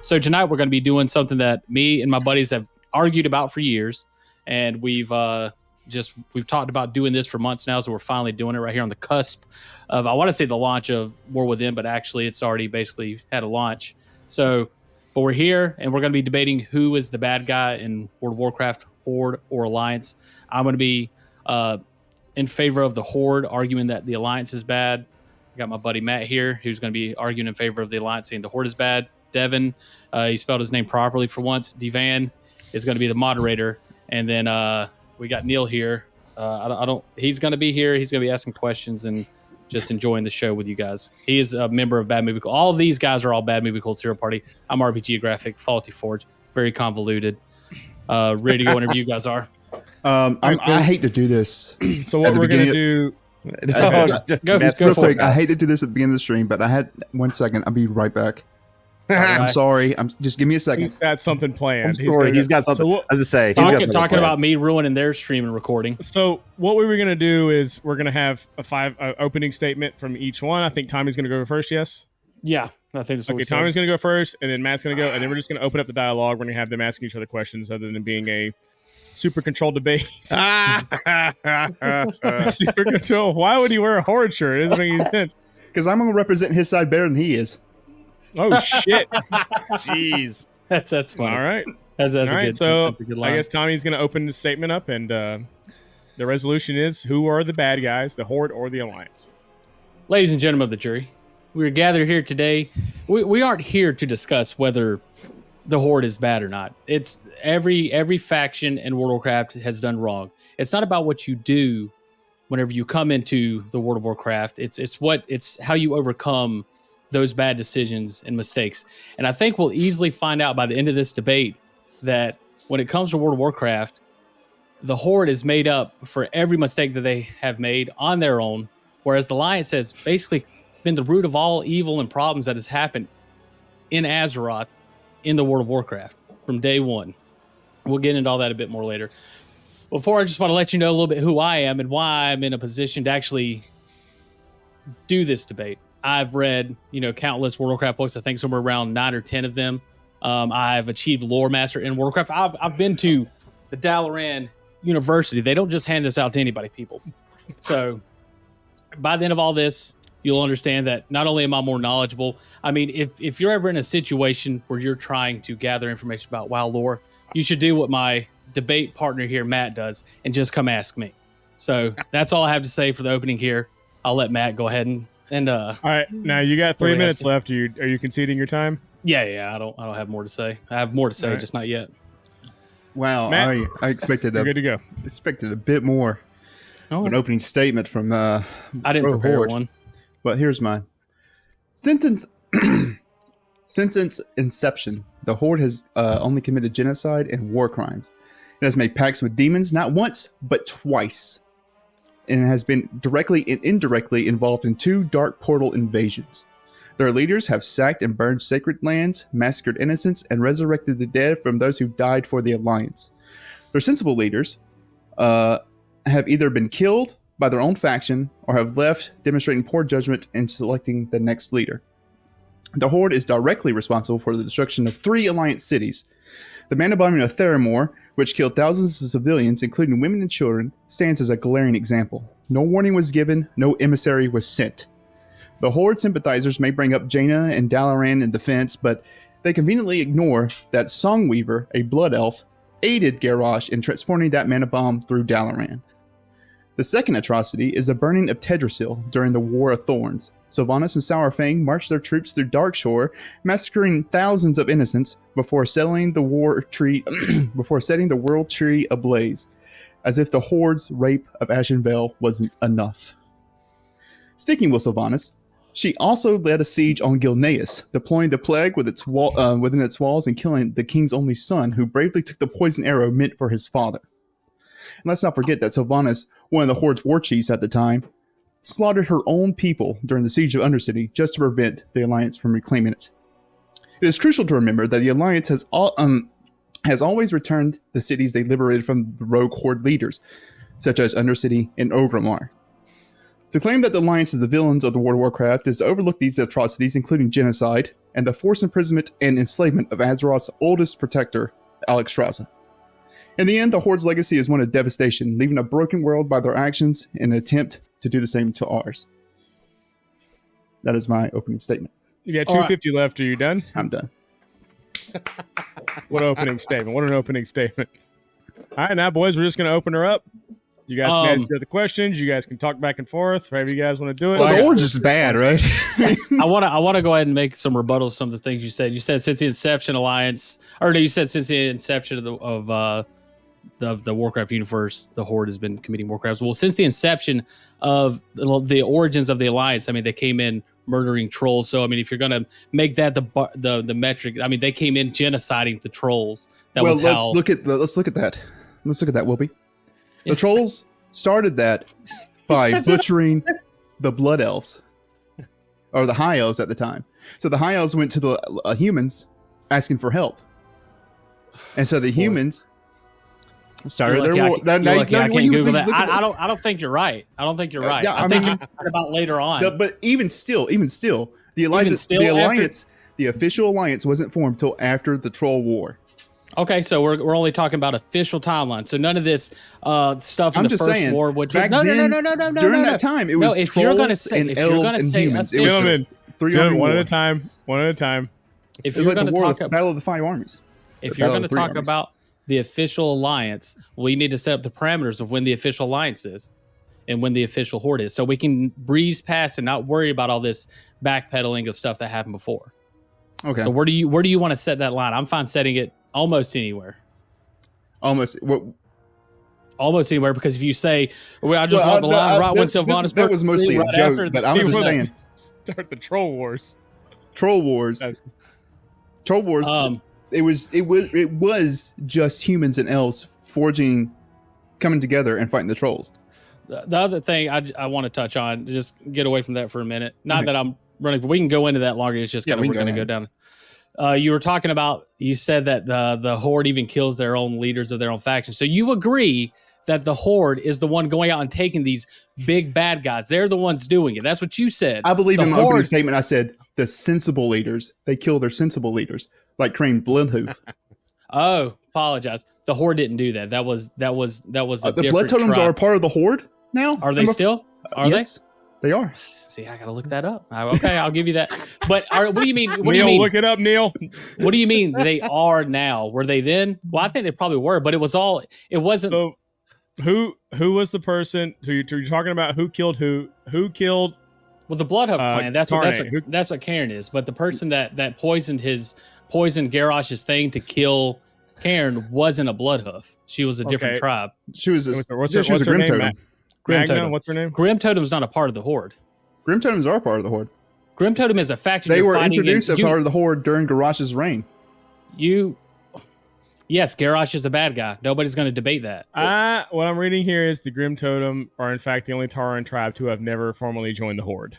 So tonight we're going to be doing something that me and my buddies have argued about for years, and we've talked about doing this for months now, so we're finally doing it right here on the cusp of, I want to say, the launch of War Within, but actually it's already basically had a launch. So, but we're here, and we're going to be debating who is the bad guy in World of Warcraft, Horde or Alliance. I'm going to be in favor of the Horde, arguing that the Alliance is bad. I got my buddy Matt here, who's going to be arguing in favor of the Alliance, saying the Horde is bad. Devin, he spelled his name properly for once. Devan is going to be the moderator, and then we got Neil here. He's going to be here. He's going to be asking questions and just enjoying the show with you guys. He is a member of Bad Movie Cult. All of these guys are all Bad Movie Cult Zero Party. I'm RP Geographic, Faulty Forge, very convoluted. Ready to go whenever you guys are. I hate to do this. So what we're going to do... Go for it. I hate to do this at the beginning of the stream, but I had 1 second. I'll be right back. I'm sorry. Just give me a second. He's got something planned. He's got something. So as I say, talking about me ruining their stream and recording. So what we were going to do is we're going to have a opening statement from each one. I think Tommy's going to go first. Yes. Yeah, I think so. Okay, Tommy's going to go first, and then Matt's going to go, and then we're just going to open up the dialogue. We're going to have them asking each other questions, other than being a super controlled debate. Super control. Why would he wear a Horde shirt? It doesn't make any sense. Because I'm going to represent his side better than he is. Oh shit! Jeez, that's fun. All right, that's all a right. good. So that's a good line. I guess Tommy's going to open the statement up, and the resolution is: who are the bad guys, the Horde or the Alliance? Ladies and gentlemen of the jury, we are gathered here today. We aren't here to discuss whether the Horde is bad or not. It's every faction in World of Warcraft has done wrong. It's not about what you do whenever you come into the World of Warcraft. It's how you overcome those bad decisions and mistakes. And I think we'll easily find out by the end of this debate that when it comes to World of Warcraft, the Horde is made up for every mistake that they have made on their own, whereas the Alliance has basically been the root of all evil and problems that has happened in Azeroth in the World of Warcraft from day one. We'll get into all that a bit more later. Before, I just want to let you know a little bit who I am and why I'm in a position to actually do this debate. I've read, countless World of Warcraft books. I think somewhere around 9 or 10 of them. I've achieved lore master in World of Warcraft. I've been to the Dalaran University. They don't just hand this out to anybody, people. So by the end of all this, you'll understand that not only am I more knowledgeable, I mean, if you're ever in a situation where you're trying to gather information about WoW lore, you should do what my debate partner here, Matt, does, and just come ask me. So that's all I have to say for the opening here. I'll let Matt go ahead and all right, now you got 3 minutes left. Are you conceding your time? Yeah. I don't have more to say. I have more to say, just not yet. Wow, Matt, I expected good to go. Expected a bit more of an opening statement from I didn't prepare Horde. one. But here's mine. Since its inception, the Horde has only committed genocide and war crimes. It has made pacts with demons not once, but twice. And has been directly and indirectly involved in 2 dark portal invasions. Their leaders have sacked and burned sacred lands, massacred innocents, and resurrected the dead from those who died for the Alliance. Their sensible leaders have either been killed by their own faction or have left, demonstrating poor judgment in selecting the next leader. The Horde is directly responsible for the destruction of 3 Alliance cities. The mana bombing of Theramore, which killed thousands of civilians, including women and children, stands as a glaring example. No warning was given, no emissary was sent. The Horde sympathizers may bring up Jaina and Dalaran in defense, but they conveniently ignore that Songweaver, a blood elf, aided Garrosh in transporting that mana bomb through Dalaran. The second atrocity is the burning of Tedrassil during the War of Thorns. Sylvanas and Sourfang marched their troops through Darkshore, massacring thousands of innocents before setting the world tree ablaze, as if the Horde's rape of Ashenvale wasn't enough. Sticking with Sylvanas, she also led a siege on Gilneas, deploying the plague within its walls and killing the king's only son, who bravely took the poison arrow meant for his father. And let's not forget that Sylvanas, one of the Horde's war chiefs at the time, slaughtered her own people during the siege of Undercity just to prevent the Alliance from reclaiming it. It is crucial to remember that the Alliance has always returned the cities they liberated from the rogue Horde leaders, such as Undercity and Orgrimmar. To claim that the Alliance is the villains of the World of Warcraft is to overlook these atrocities, including genocide, and the forced imprisonment and enslavement of Azeroth's oldest protector, Alexstrasza. In the end, the Horde's legacy is one of devastation, leaving a broken world by their actions in an attempt to do the same to ours. That is my opening statement. You got 250 left. Are you done? I'm done. What opening statement? What an opening statement. All right, now, boys, we're just going to open her up. You guys can answer the questions. You guys can talk back and forth. However you guys want to do it. So the Horde's just bad, right? I want to go ahead and make some rebuttals to some of the things you said. You said since the Inception Alliance, or no, you said since the inception of the Warcraft universe, the Horde has been committing war crimes. Well, since the inception of the origins of the Alliance, I mean, they came in murdering trolls. So, I mean, if you're going to make that the metric, I mean, they came in genociding the trolls. Let's look at that. Let's look at that, Wilby. The trolls started that by butchering the blood elves, or the high elves at the time. So the high elves went to the humans asking for help, and so the humans started their war. I can't Google that. I don't think you're right. I don't think you're right. I think you're talking about later on. But even still, the alliance, the official alliance wasn't formed till after the Troll War. Okay, so we're only talking about official timeline. So none of this stuff in the first war. Which back no. During that time, it was trolls and elves and humans. It was one at a time. One at a time. If you're going to talk about Battle of the Five Armies, if you're going to talk about the official alliance, we need to set up the parameters of when the official alliance is and when the official Horde is, so we can breeze past and not worry about all this backpedaling of stuff that happened before. Okay. So where do you want to set that line? I'm fine setting it almost anywhere. Almost anywhere, because if you say, I just want the line right when Sylvanas, that was mostly a joke, but I'm just saying. Start the Troll Wars. Troll Wars. It was just humans and elves coming together and fighting the trolls. The other thing I want to touch on, just get away from that for a minute. Not that I'm running, but we can go into that longer. It's just kind of we're going to go down. You were talking about, you said that the Horde even kills their own leaders of their own faction. So you agree that the Horde is the one going out and taking these big bad guys. They're the ones doing it. That's what you said. I believe in my opening statement, I said the sensible leaders, they kill their sensible leaders, like Crane Bloodhoof. Oh, apologize. The Horde didn't do that. That was a the Blood Totems are a part of the Horde now? Are they still? Yes, they are. See, I gotta look that up. Okay, I'll give you that. But what do you mean? What Neil, do you mean? Look it up, Neil. What do you mean they are now? Were they then? Well, I think they probably were, but it wasn't. So, who was the person who you're talking about? Who killed who? Who killed? Well, the Bloodhoof clan. That's what Cairn is. But the person that poisoned Garrosh's thing to kill Cairn wasn't a Bloodhoof. She was a different tribe. She was a what's Grim Totem. Grim Totem. What's her name? Grim Totem's not a part of the Horde. Grim Totems are a part of the Horde. Grim Totem is a faction. They were introduced as part of the Horde during Garrosh's reign. Yes, Garrosh is a bad guy. Nobody's going to debate that. What I'm reading here is the Grim Totem are in fact the only Tauran tribe to have never formally joined the Horde.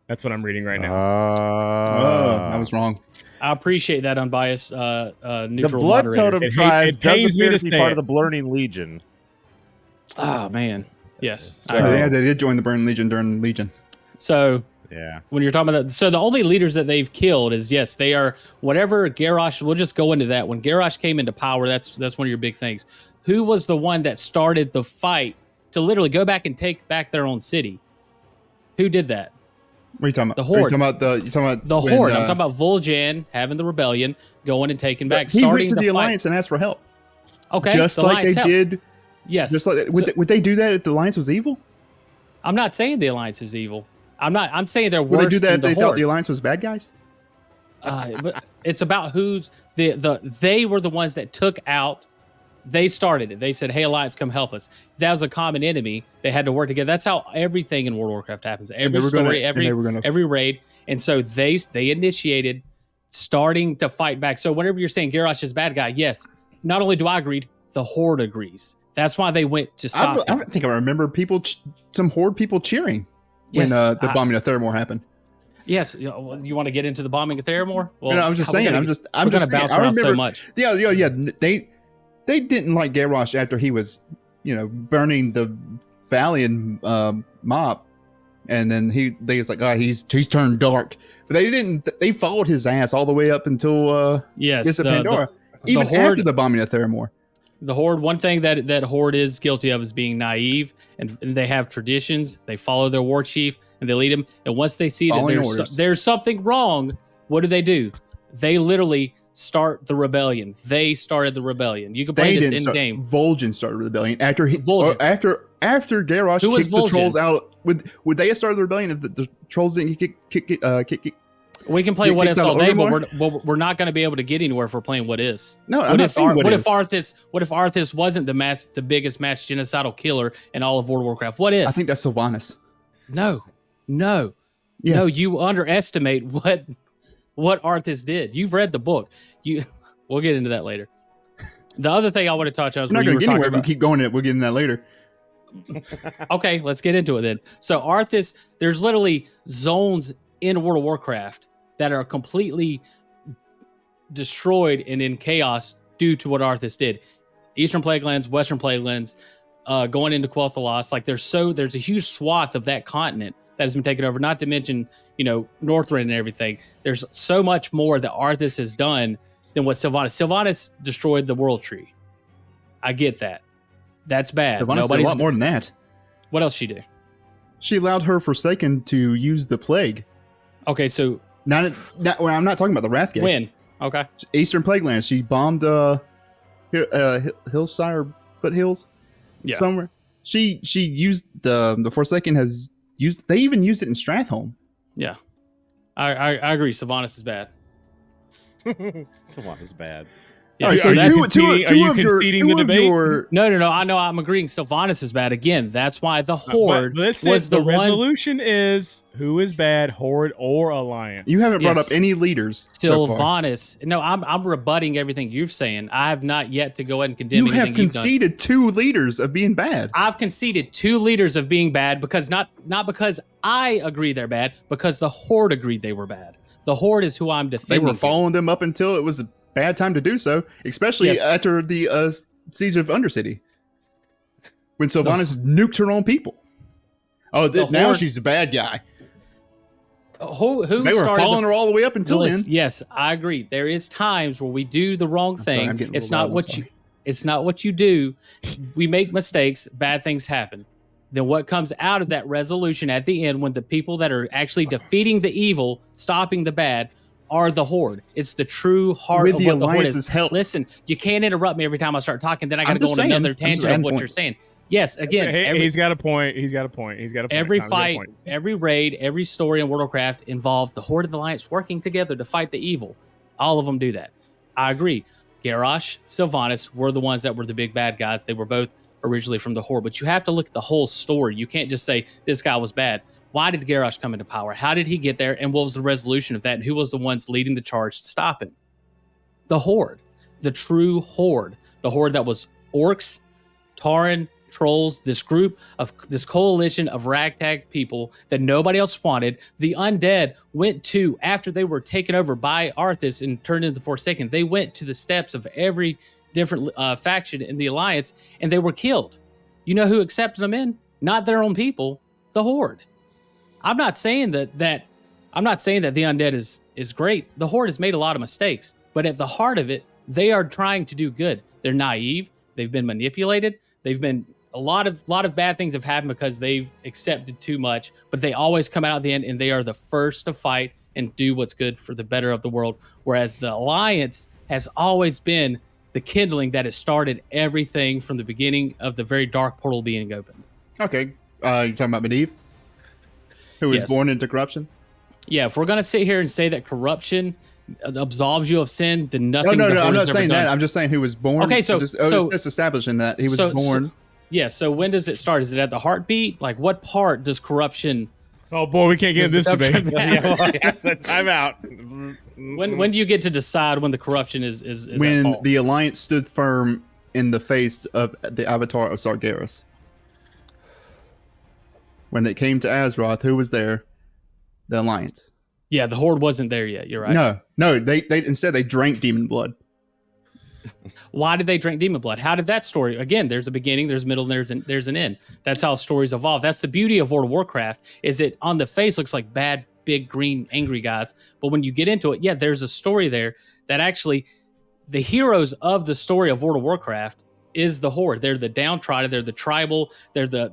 That's what I'm reading right now. I was wrong. I appreciate that unbiased neutral The Blood moderator. Totem tribe does pains me appear to to be say part it. of the Blurning Legion. Oh, man. Yes. They did join the Burn Legion during Legion. So Yeah. when you're talking about that, so the only leaders that they've killed is, yes, they are whatever Garrosh. We'll just go into that. When Garrosh came into power, that's one of your big things. Who was the one that started the fight to literally go back and take back their own city? Who did that? What are you talking about? The Horde. You're talking about The Horde. I'm talking about Vol'jin having the rebellion, going and taking back. He starting went to the fight. Alliance and asked for help. Okay, Just like they did. Yes. Just like would they do that if the Alliance was evil? I'm not saying the Alliance is evil. I'm saying they're Would worse they do that than if they the thought Horde. the Alliance was bad guys? But it's about who's they were the ones that took out. They started it. They said, "Hey, Alliance, come help us." That was a common enemy. They had to work together. That's how everything in World of Warcraft happens. Every story, every raid, and so they initiated starting to fight back. So whenever you're saying Garrosh is a bad guy, yes, not only do I agree, the Horde agrees. That's why they went to stop I him. don't think I remember some Horde people cheering when the bombing of Theramore happened. Yes, you want to get into the bombing of Theramore? Well, No, I'm just saying. I'm just bounce around so much. Yeah. They didn't like Garrosh after he was, burning the valley and mob. and then they was like, oh, he's turned dark, but they didn't. They followed his ass all the way up until Yes, Pandora, even Horde, after the bombing of Theramore. The Horde. One thing that Horde is guilty of is being naive, and they have traditions. They follow their war chief, and they lead him. And once they see that there's something wrong, what do? They literally start the rebellion. They started the rebellion. You can play this in game. Vol'jin started the rebellion after after Garrosh kicked the trolls out. Would they have started the rebellion if the trolls didn't kick? We can play what ifs all day, but we're not going to be able to get anywhere if we're playing what ifs. No, I'm not saying what if Arthas wasn't the biggest mass genocidal killer in all of World of Warcraft? What if? I think that's Sylvanas. No. Yes. No, you underestimate what Arthas did. You've read the book. We'll get into that later. The other thing I want to touch on is we're not going to get anywhere if we keep going. We'll get into that later. Okay, let's get into it then. So Arthas, there's literally zones in World of Warcraft that are completely destroyed and in chaos due to what Arthas did. Eastern Plaguelands, Western Plaguelands, going into Quel'Thalas. Like there's a huge swath of that continent that has been taken over. Not to mention, Northrend and everything. There's so much more that Arthas has done than what Sylvanas. Sylvanas destroyed the World Tree. I get that. That's bad. Sylvanas did a lot more than that. What else she do? She allowed her Forsaken to use the plague. Okay, so I'm not talking about the Wrathgate. When? Okay. Eastern Plaguelands. She bombed Hillshire foothills. Yeah. Somewhere. She used the Forsaken has used. They even used it in Stratholme. Yeah, I agree. Sylvanas is bad. Sylvanas is bad. Yeah, right, so two of your No. I know. I'm agreeing. Sylvanas is bad again. That's why the Horde was the resolution is who is bad, Horde or Alliance. You haven't brought up any leaders. Sylvanas. No, I'm rebutting everything you're saying. I have not yet to go ahead and condemn. You have conceded 2 leaders of being bad. I've conceded 2 leaders of being bad because not because I agree they're bad, because the Horde agreed they were bad. The Horde is who I'm defending. They were following them up until it was a bad time to do so, especially after the siege of Undercity, when Sylvanas nuked her own people. Oh, now she's the bad guy. Who they were following her all the way up until then. Yes, I agree. There is times where we do the wrong thing. It's not what you do. We make mistakes. Bad things happen. Then what comes out of that resolution at the end, when the people that are actually defeating the evil, stopping the bad, are the Horde. It's the true heart of what the Horde is. Help. Listen, you can't interrupt me every time I start talking. Then I got to go on another tangent of what you're saying. Yes, again, he's got a point. Every fight, every raid, every story in World of Warcraft involves the Horde and the Alliance working together to fight the evil. All of them do that. I agree. Garrosh, Sylvanas were the ones that were the big bad guys. They were both originally from the Horde, but you have to look at the whole story. You can't just say this guy was bad. Why did Garrosh come into power? How did he get there? And what was the resolution of that? And who was the ones leading the charge to stop him? The Horde. The true Horde. The Horde that was orcs, Tauren, trolls, this coalition of ragtag people that nobody else wanted. The undead went to, after they were taken over by Arthas and turned into the Forsaken, they went to the steps of every different faction in the Alliance, and they were killed. You know who accepted them in? Not their own people, the Horde. I'm not saying that the undead is great. The Horde has made a lot of mistakes, but at the heart of it, they are trying to do good. They're naive. They've been manipulated. A lot of bad things have happened because they've accepted too much, but they always come out at the end and they are the first to fight and do what's good for the better of the world. Whereas the Alliance has always been the kindling that has started everything from the beginning of the very dark portal being opened. Okay. You're talking about Medivh? Who was born into corruption? Yeah, if we're going to sit here and say that corruption absolves you of sin, then nothing. No, I'm not saying that. I'm just saying who was born. Okay, so just establishing that he was born. So when does it start? Is it at the heartbeat? Like, what part does corruption? Oh boy, we can't get in this debate. Time out. When do you get to decide when the corruption is when at fault? The Alliance stood firm in the face of the avatar of Sargeras. When it came to Azeroth, who was there? The Alliance. Yeah, the Horde wasn't there yet. You're right. No. They instead they drank demon blood. Why did they drink demon blood? How did that story? Again, there's a beginning, there's a middle, and there's an end. That's how stories evolve. That's the beauty of World of Warcraft. Is it on the face looks like bad, big, green, angry guys, but when you get into it, yeah, there's a story there that actually the heroes of the story of World of Warcraft is the Horde. They're the downtrodden. They're the tribal. They're the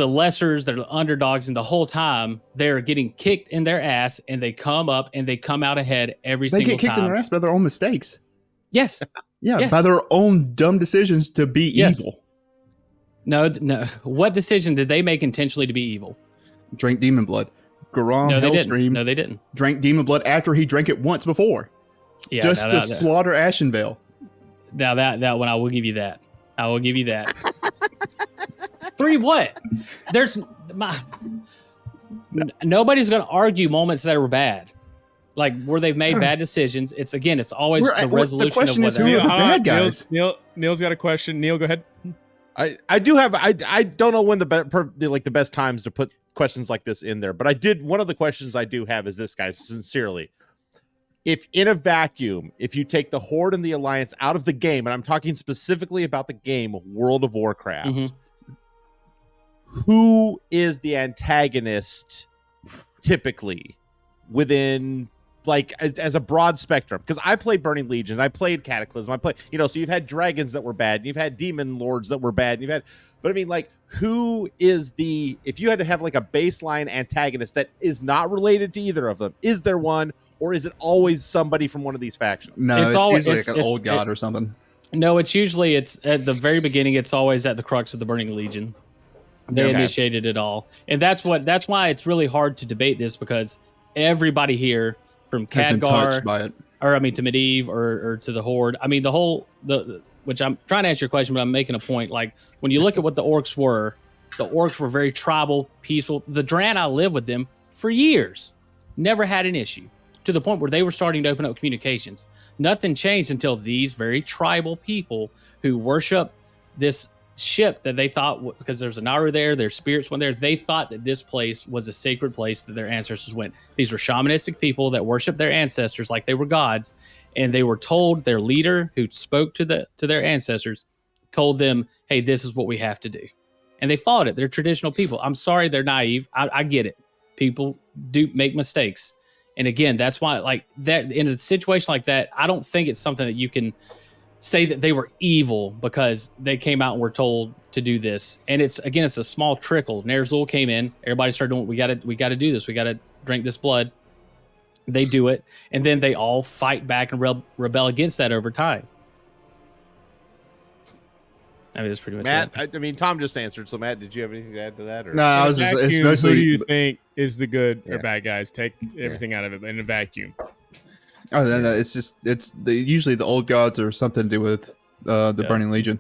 lessers, they're the underdogs, and the whole time they're getting kicked in their ass, and they come up and they come out ahead every single time. They get kicked in their ass by their own mistakes. Yes. Yeah, Yes. by their own dumb decisions to be Yes. evil. No. What decision did they make intentionally to be evil? Drank demon blood. Garam No, they didn't. Hellstream No, they didn't. drank demon blood after he drank it once before. Yeah, just to slaughter Ashenvale. Now that one, I will give you that. I will give you that. 3 what? Nobody's going to argue moments that were bad. Like where they've made bad decisions. It's always the resolution the question of is what who are the happened. bad guys? Neil's got a question. Neil, go ahead. I do have I don't know when the best times to put questions like this in there, but one of the questions I do have is this, guys, sincerely. If in a vacuum, if you take the Horde and the Alliance out of the game, and I'm talking specifically about the game World of Warcraft, who is the antagonist typically within, like, as a broad spectrum? Because I played Burning Legion, I played Cataclysm, so you've had dragons that were bad, and you've had demon lords that were bad, and but I mean, like, who is if you had to have like a baseline antagonist that is not related to either of them, is there one, or is it always somebody from one of these factions? No, it's always usually like an old god or something. No, it's at the very beginning. It's always at the crux of the Burning Legion. They initiated it all, and that's why it's really hard to debate this, because everybody here, from Has been touched Khadgar, by it. or I mean to Medivh, or to the Horde. I mean which I'm trying to answer your question, but I'm making a point. Like when you look at what the orcs were very tribal, peaceful. The Draenei lived with them for years, never had an issue, to the point where they were starting to open up communications. Nothing changed until these very tribal people who worship this ship that they thought, because there's an Naru there, their spirits went there, they thought that this place was a sacred place that their ancestors went. These were shamanistic people that worshiped their ancestors like they were gods, and they were told, their leader who spoke to their ancestors told them, hey, this is what we have to do, and they followed it. They're traditional people. I'm sorry, they're naive. I get it. People do make mistakes, and again, that's why, like, that in a situation like that, I don't think it's something that you can say that they were evil because they came out and were told to do this. And it's a small trickle. Ner'zhul came in, everybody started doing, we got to do this, we got to drink this blood. They do it, and then they all fight back and rebel against that over time. I mean, that's pretty much Matt. it. I mean, Tom just answered. So, Matt, did you have anything to add to that? Or? No, I was just. It's mostly. Who do you think is the good or bad guys? Take everything out of it in a vacuum. Oh, no, it's usually the old gods or something to do with the Burning Legion.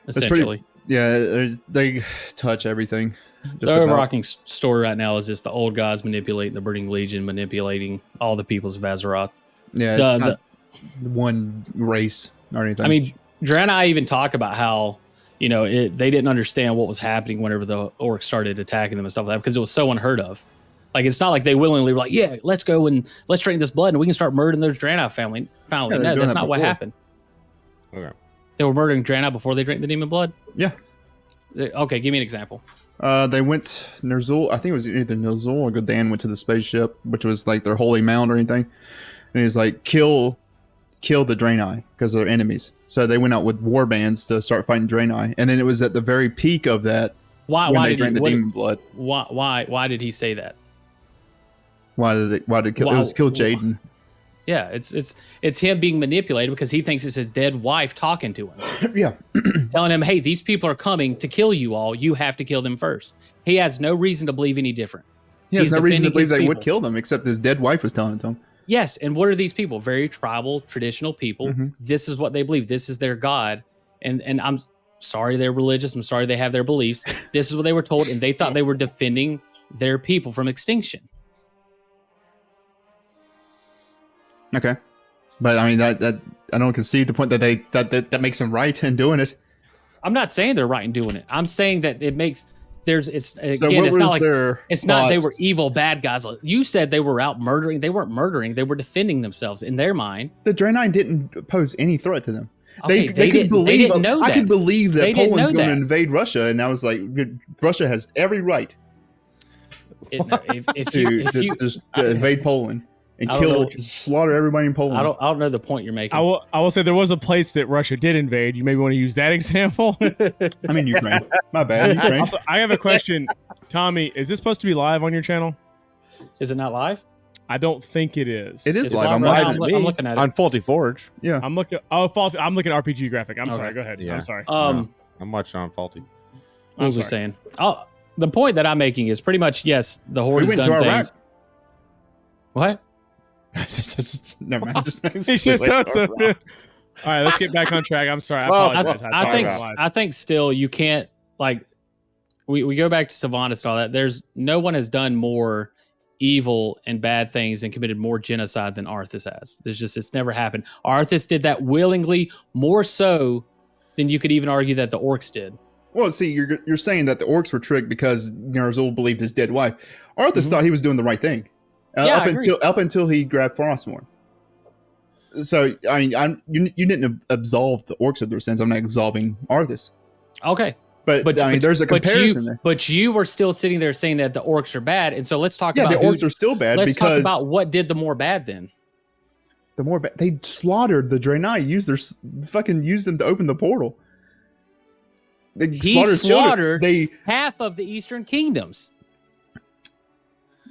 Essentially. They touch everything. The overarching story right now is just the old gods manipulating the Burning Legion, manipulating all the peoples of Azeroth. Yeah, it's not one race or anything. I mean, Draenei even talk about how, they didn't understand what was happening whenever the orcs started attacking them and stuff like that, because it was so unheard of. Like, it's not like they willingly were like, yeah, let's go and let's drink this blood and we can start murdering those Draenei family. Finally, no, that's not what happened. Okay. They were murdering Draenei before they drank the demon blood? Yeah. Okay, give me an example. They went Ner'zhul. I think it was either Ner'zhul or Gul'dan went to the spaceship, which was like their holy mound or anything. And he's like, kill the Draenei because they're enemies. So they went out with war bands to start fighting Draenei. And then it was at the very peak of that when they drank the demon blood. Why did he say that? Why did it was kill Jaden. Yeah, it's him being manipulated because he thinks it's his dead wife talking to him. Yeah. Telling him, hey, these people are coming to kill you all. You have to kill them first. He has no reason to believe any different. He has no reason to believe they people. would kill them, except his dead wife was telling it to him. Yes, and what are these people? Very tribal, traditional people. Mm-hmm. This is what they believe. This is their God. And I'm sorry they're religious. I'm sorry they have their beliefs. This is what they were told, and they thought they were defending their people from extinction. Okay. But I mean that I don't concede the point that that makes them right in doing it. I'm not saying they're right in doing it. I'm saying that it makes It's So again, what it's not was like their it's not they thoughts? were evil bad guys. You said they were out murdering. They weren't murdering. They were defending themselves in their mind. The Draenei didn't pose any threat to them. Okay, They could believe. They didn't know I that. could believe that They didn't Poland's know going to that. invade Russia, and I was like, Russia has every right If you to invade Poland and I don't know kill, what you- slaughter everybody in Poland. I don't know the point you're making. I will say there was a place that Russia did invade. You maybe want to use that example. I mean Ukraine. My bad, Ukraine. Also, I have a question, Tommy. Is this supposed to be live on your channel? Is it not live? I don't think it is. It is It's live. live I'm right watching now. it. I'm looking at it. on Faulty Forge. Yeah. I'm looking. Oh, false. I'm looking at RPG graphic. I'm Okay. sorry. Go ahead. Yeah. I'm sorry. I'm watching on Faulty. What was I'm we sorry. saying? Oh, the point that I'm making is pretty much yes. The Horde We has went to done Iraq. things. What? Never mind. It's just so good. All right, let's get back on track. I'm sorry. I Well, apologize. I think still you can't like we go back to Sylvanas and all that. There's no one has done more evil and bad things and committed more genocide than Arthas has. It's never happened. Arthas did that willingly, more so than you could even argue that the orcs did. Well, see, you're saying that the orcs were tricked because Ner'zhul believed his dead wife. Arthas thought he was doing the right thing. Yeah, I agree. Up until he grabbed Frostmourne. So I mean, you didn't absolve the orcs of their sins. I'm not absolving Arthas, Okay. but I mean, there's a comparison there. But you were still sitting there saying that the orcs are bad, and so let's talk Yeah, about the orcs are still bad let's talk because about what did the more bad then. the more they slaughtered the Draenei, used them to open the portal. They He slaughtered children. half of the Eastern Kingdoms.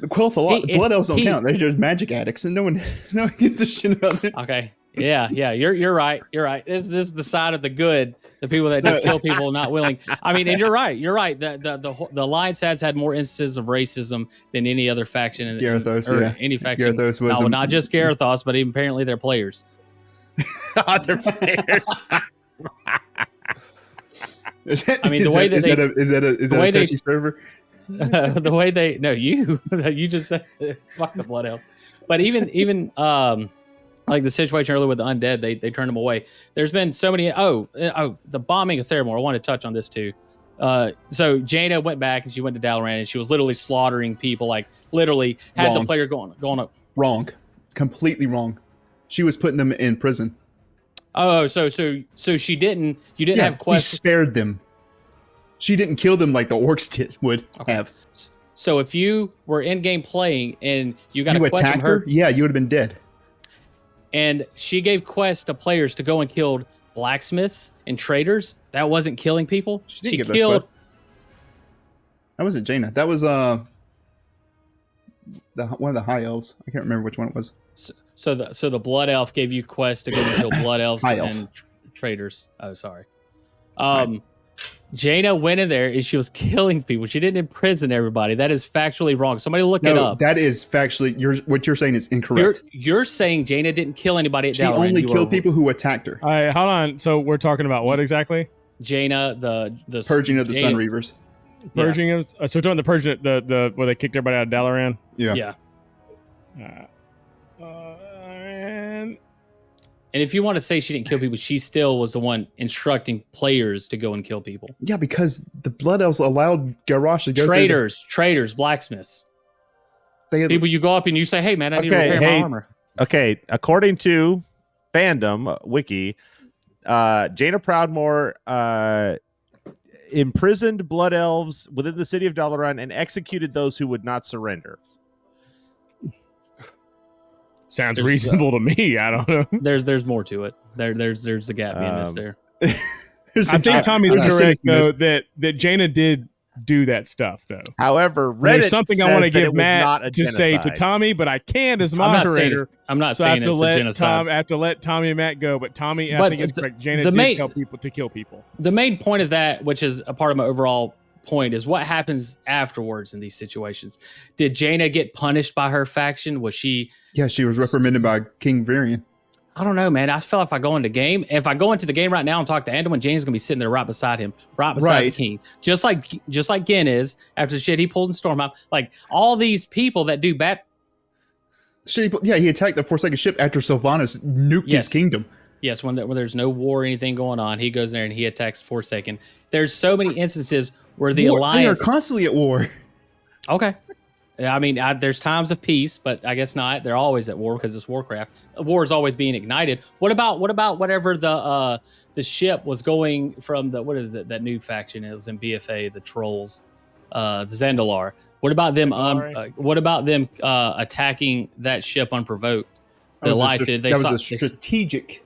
The Quel'Thalat, He- Blood Elves don't he- count. They're just magic addicts, and no one gives a shit about it. Okay. Yeah. You're right. You're right. This is the side of the good, the people that just kill people not willing. I mean, and you're right. You're right. The Alliance has had more instances of racism than any other faction in Gyarados, or yeah. any faction. Gyarados was No, a- not just Gyarados, but even apparently their players. Other players. I mean, the way that is they- that way a they- touchy server? The way you just said fuck the blood elf. But even like the situation earlier with the undead, they turned them away. There's been so many the bombing of Theramore. I want to touch on this too. So Jaina went back and she went to Dalaran and she was literally slaughtering people, like literally had the Wrong. player going up. Wrong, completely wrong. She was putting them in prison. Oh, so she didn't. You didn't have He quests. spared them. She didn't kill them like the orcs would have. So if you were in game playing and you got You a quest from attacked her, her, yeah, you would have been dead. and she gave quests to players to go and kill blacksmiths and traders, that wasn't killing people. She didn't She give those killed. quests. That wasn't Jaina. That was one of the high elves. I can't remember which one it was. So the blood elf gave you quests to go and kill blood elves High elf. and traders. Oh, sorry. Jaina went in there and she was killing people. She didn't imprison everybody. That is factually wrong. Somebody look it No, up. that is factually. What you're saying is incorrect. You're saying Jaina didn't kill anybody at She Dalaran. only You killed are- people who attacked her. All right, hold on. So we're talking about what exactly? Jaina, the Purging of the Jaina- Sun Reavers. Yeah. Purging of. So we're talking the purging, the where they kicked everybody out of Dalaran. Yeah. Yeah. And And if you want to say she didn't kill people, she still was the one instructing players to go and kill people. Yeah, because the Blood Elves allowed Garrosh to go Traders, blacksmiths. They had, People you go up and you say, hey man, I need to Okay, repair hey. my armor. Okay, according to fandom wiki, Jaina Proudmoore imprisoned blood elves within the city of Dalaran and executed those who would not surrender. sounds There's, reasonable to me. I don't know. There's more to it. There's a gap being missed there. there's I a- think Tommy's there's a correct sentence though that Jaina did do that stuff though. However, Reddit There's something I want to says that it give was not a Matt to say to genocide. Tommy, but I can't as I'm not saying moderator. it's, I'm not So I have saying to it's a let genocide. I have to let Tommy and Matt go, but Tommy, I But think it's the- correct. Jaina the did main- tell people to kill people. The main point of that, which is a part of my overall point, is what happens afterwards in these situations. Did Jaina get punished by her faction? Was she? Yeah, she was reprimanded by King Varian. I don't know, man. I feel if I go into game, if I go into the game right now and talk to Anduin, Jane's gonna be sitting there right beside him, right beside the Right. king, just like Gen is after the shit he pulled in Stormhawk. Like all these people that do bad. He attacked the Forsaken ship after Sylvanas nuked his Yes. kingdom. Yes, when there's no war or anything going on, he goes there and he attacks Forsaken. There's so many instances where the They are Alliance. constantly at war. Okay. Yeah, I mean, there's times of peace, but I guess not. They're always at war because it's Warcraft. War is always being ignited. What about whatever the ship was going from what is it, that new faction? It was in BFA, the Trolls, Zandalar. What about them? Attacking that ship unprovoked? The Alliance did. That was a strategic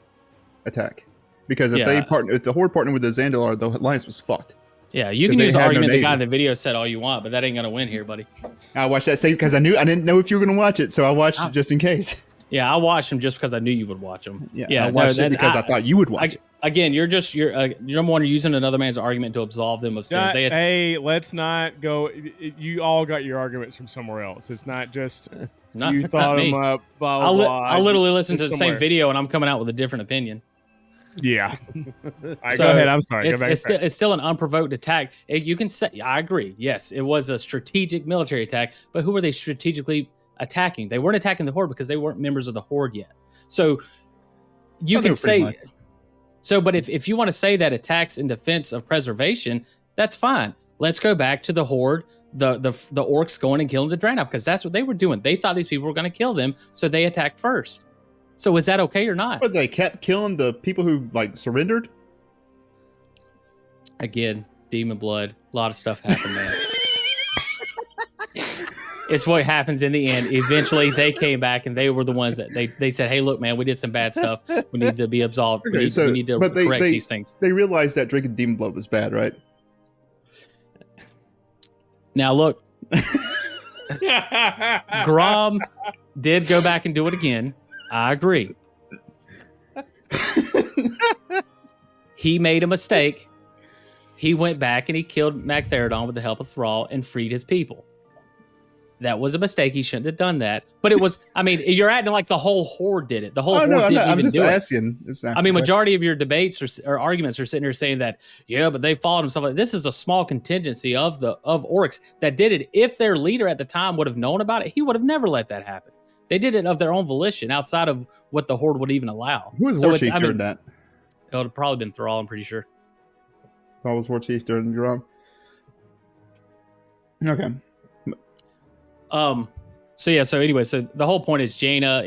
attack because if the Horde partnered with the Zandalar, the Alliance was fucked. Yeah, you can use the argument the guy in the video said all you want, but that ain't gonna win here, buddy. I watched that same because I didn't know if you were gonna watch it, so I watched it just in case. Yeah, I watched him just because I knew you would watch him. I watched it because I thought you would watch it. Again, you're number one. You're using another man's argument to absolve them of sins. Hey, let's not go. You all got your arguments from somewhere else. It's not just you thought them up. Blah, blah, blah. I literally listened to the same video, and I'm coming out with a different opinion. Yeah. Go ahead. I'm sorry. It's still an unprovoked attack. You can say, I agree. Yes, it was a strategic military attack, but who were they strategically attacking? They weren't attacking the Horde because they weren't members of the Horde yet. So you can say, but if you want to say that attacks in defense of preservation, that's fine. Let's go back to the Horde, the orcs going and killing the Draenei because that's what they were doing. They thought these people were going to kill them, so they attacked first. So is that okay or not? But they kept killing the people who surrendered. Again, demon blood. A lot of stuff happened there. It's what happens in the end. Eventually, they came back and they were the ones that they said, "Hey, look, man, we did some bad stuff. We need to be absolved. We need to correct these things." They realized that drinking demon blood was bad, right? Now look, Grom did go back and do it again. I agree. He made a mistake. He went back and he killed Magtheridon with the help of Thrall and freed his people. That was a mistake. He shouldn't have done that. But it was, I mean, you're acting like the whole Horde did it. The whole Horde didn't even do it. I mean, majority of your debates or arguments are sitting here saying that, yeah, but they followed him. Stuff like this is a small contingency of orcs that did it. If their leader at the time would have known about it, he would have never let that happen. They did it of their own volition, outside of what the Horde would even allow. Who was War Chief during that? It would have probably been Thrall, I'm pretty sure. Thrall was War Chief during the Grom. Okay. So anyway, so the whole point is Jaina,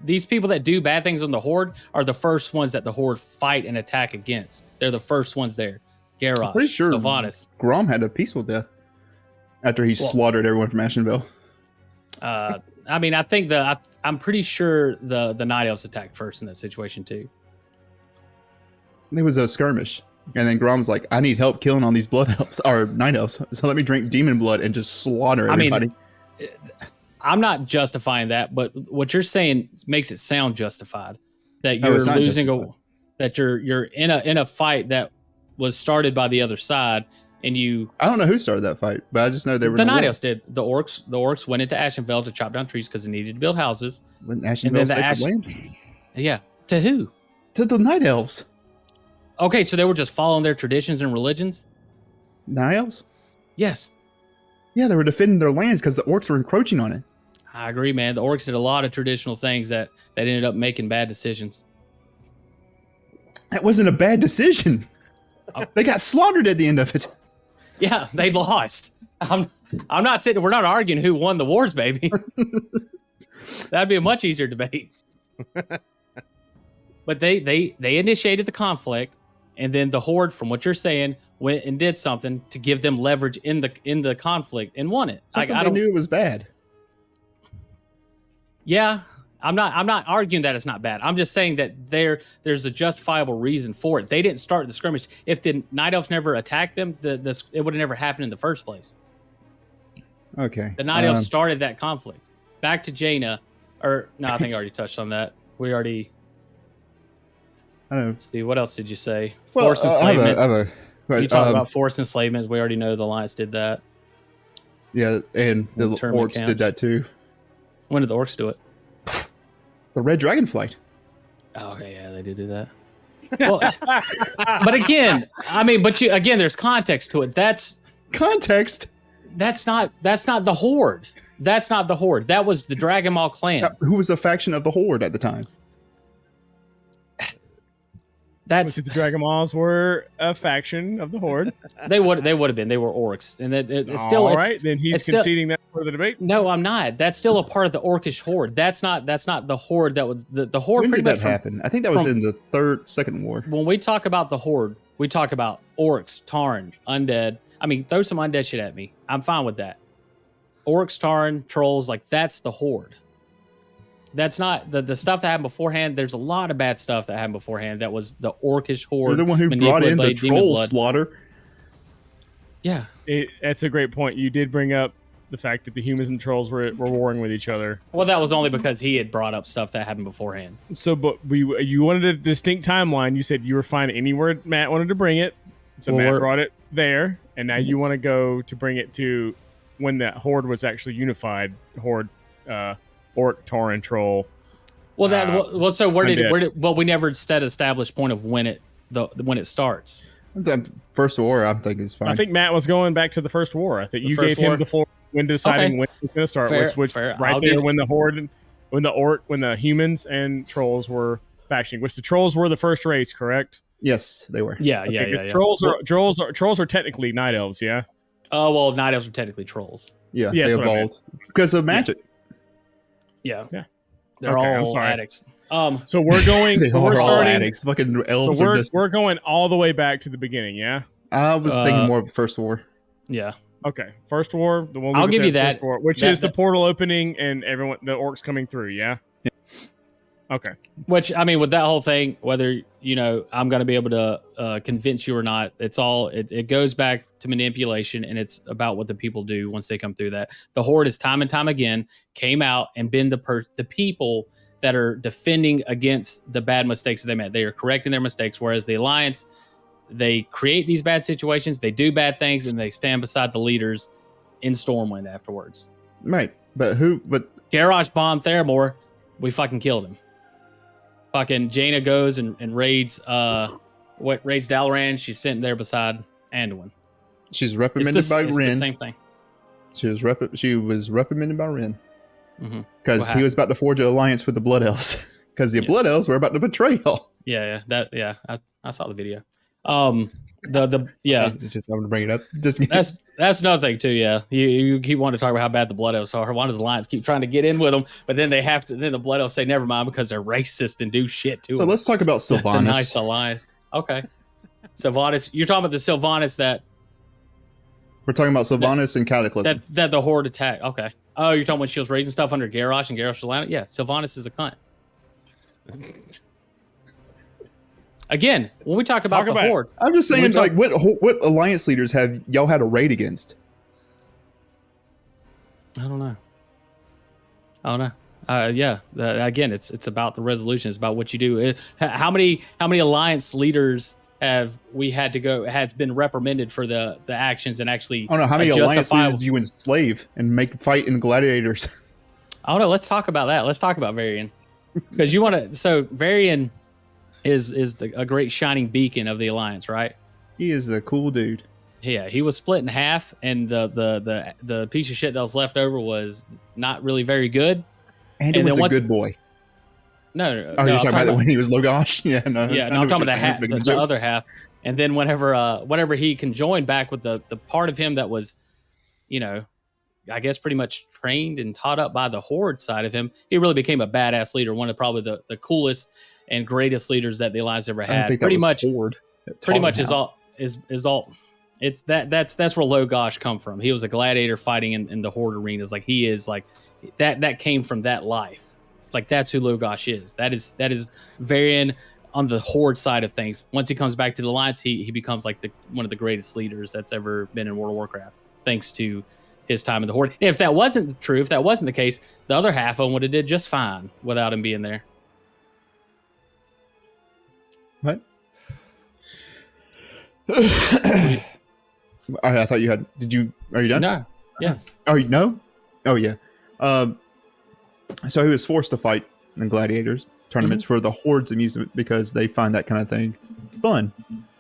these people that do bad things on the Horde are the first ones that the Horde fight and attack against. They're the first ones there. Garrosh, pretty sure Sylvanas. Grom had a peaceful death after he slaughtered everyone from Ashenville. I mean, I think I'm pretty sure the Night Elves attacked first in that situation too. There was a skirmish, and then Grom's like, "I need help killing all these blood elves or Night Elves, so let me drink demon blood and just slaughter everybody." I mean, I'm not justifying that, but what you're saying makes it sound justified. That you're losing that you're in a fight that was started by the other side, and I don't know who started that fight, but I just know they were the Night Elves did. The orcs went into Ashenvale to chop down trees because they needed to build houses. Wasn't Ashenvale sacred land? Yeah, to who? To the Night Elves. Okay, so they were just following their traditions and religions. Night Elves? Yes. Yeah, they were defending their lands because the orcs were encroaching on it. I agree, man. The orcs did a lot of traditional things that ended up making bad decisions. That wasn't a bad decision. They got slaughtered at the end of it. Yeah, they lost. I'm not sitting. We're not arguing who won the wars, baby. That'd be a much easier debate. But they initiated the conflict, and then the Horde, from what you're saying, went and did something to give them leverage in the conflict and won it. Something they knew it was bad. Yeah, I'm not arguing that it's not bad. I'm just saying that there's a justifiable reason for it. They didn't start the skirmish. If the Night Elves never attacked them, it would have never happened in the first place. Okay. The Night Elves started that conflict. Back to Jaina, I think I already touched on that. We already. I don't know. Let's see, what else did you say? Well, Forced enslavement. You talked about forced enslavement. We already know the Alliance did that. Yeah, and the orcs did that too. When did the orcs do it? The Red Dragon Flight. Oh, okay, yeah, they did do that. Well, but again, there's context to it. That's context. That's not the Horde. That's not the Horde. That was the Dragon Maul clan. Who was a faction of the Horde at the time? That's The Dragon Maws were a faction of the Horde. they would have been. They were orcs, and it's still All it's, right. Then he's it's still- conceding that for the debate. No, I'm not. That's still a part of the orcish horde. That's not the horde that was the horde. When pretty did much that from- happen? I think that was from- in the second war. When we talk about the horde, we talk about orcs, Tarn, undead. I mean, throw some undead shit at me. I'm fine with that. Orcs, Tarn, trolls, like that's the horde. That's not the stuff that happened beforehand. There's a lot of bad stuff that happened beforehand. That was the orcish horde. You're the one who brought manipulated in by the demon troll blood. slaughter. Yeah, That's a great point. You did bring up the fact that the humans and trolls were warring with each other. well, that was only because he had brought up stuff that happened beforehand. So, but you wanted a distinct timeline. You said you were fine anywhere Matt wanted to bring it. So Well, Matt we're- brought it there, and now you want to go to bring it to when that horde was actually unified. Horde, orc, Tauren, troll. Well, so where undead. did well, we never set established point of when it starts. The first war, I think, is fine. I think Matt was going back to the first war. I think The you first gave him war? the floor when deciding Okay. when it was going to start. Fair, which fair. right I'll there give- when the horde, when the humans and trolls were factioning. Which the trolls were the first race, correct? Yes, they were. Yeah, Okay, yeah, 'cause yeah. Trolls are technically night elves. Yeah. Oh well, night elves are technically trolls. Yeah, Yeah, they that's what I evolved because of magic. Yeah, Yeah. They're Okay, all I'm sorry. addicts. So we're going. They so are we're all starting. addicts. Fucking elves So are just. we're going all the way back to the beginning. Yeah. I was thinking more of the first war. Yeah, Okay. First war. The one I'll give you that. first war, which That- is the that- portal opening and everyone, the orcs coming through. Yeah. Okay. which I mean, with that whole thing, whether I'm going to be able to convince you or not, it's all it goes back to manipulation, and it's about what the people do once they come through that. The horde is time and time again came out and been the people that are defending against the bad mistakes that they made. They are correcting their mistakes, whereas the alliance, they create these bad situations, they do bad things, and they stand beside the leaders in Stormwind afterwards. Right, but who? But Garrosh bombed Theramore, we fucking killed him. Fucking Jaina goes and raids raids Dalaran. She's sitting there beside Anduin. she's It's reprimanded by it's the Ren. same thing. She was reprimanded by Ren Mhm. because What he happened? was about to forge an alliance with the Blood Elves because the Yes. Blood Elves were about to betray y'all. Yeah. I saw the video. Yeah. Just I'm gonna bring it up. Just That's another thing too. Yeah, you keep wanting to talk about how bad the Blood Elves are. Why does the Alliance keep trying to get in with them? But then then the Blood Elves say never mind because they're racist and do shit to so them. let's talk about The nice Sylvanas. alliance. Okay, Sylvanas. You're talking about the Sylvanas that We're talking about Sylvanas and Cataclysm. the Horde attack. Okay. Oh, you're talking when she was raising stuff under Garrosh and Garrosh Solana? Yeah, Sylvanas is a cunt. Again, when we talk about the about it. Horde, I'm just saying, we talk- like, what alliance leaders have y'all had a raid against? I don't know. Yeah. Again, it's about the resolution. It's about what you do. How many alliance leaders has been reprimanded for the actions and actually? I don't know how many alliance justifiable- leaders do you enslave and make fight in gladiators. I don't know. Let's talk about that. Let's talk about Varian because you want to. So Varian is a great shining beacon of the alliance, right? He is a cool dude. Yeah, he was split in half, and the piece of shit that was left over was not really very good. And And he was then a once- good boy. No, Oh, no, you're I'm talking about that when he was Logosh? Yeah, no. Yeah, I no, know I'm what talking about you're the saying. half, It's making a the joke. other half, and then whenever he can join back with the part of him that was, I guess pretty much trained and taught up by the Horde side of him, he really became a badass leader, one of probably the coolest and greatest leaders that the Alliance ever I don't had. think that Pretty was much, Horde that pretty taught much him is how. all is all. It's that's where Logosh come from. He was a gladiator fighting in the Horde arenas. Like he is like that came from that life. Like that's who Logosh is. That is Varian on the Horde side of things. Once he comes back to the Alliance, he becomes like one of the greatest leaders that's ever been in World of Warcraft, thanks to his time in the Horde. And if that wasn't true, if that wasn't the case, the other half of them would have did just fine without him being there. What? I thought you had. Are you done? No, yeah. Oh, no? Oh, yeah. So he was forced to fight in gladiators tournaments for the Horde's amusement because they find that kind of thing fun.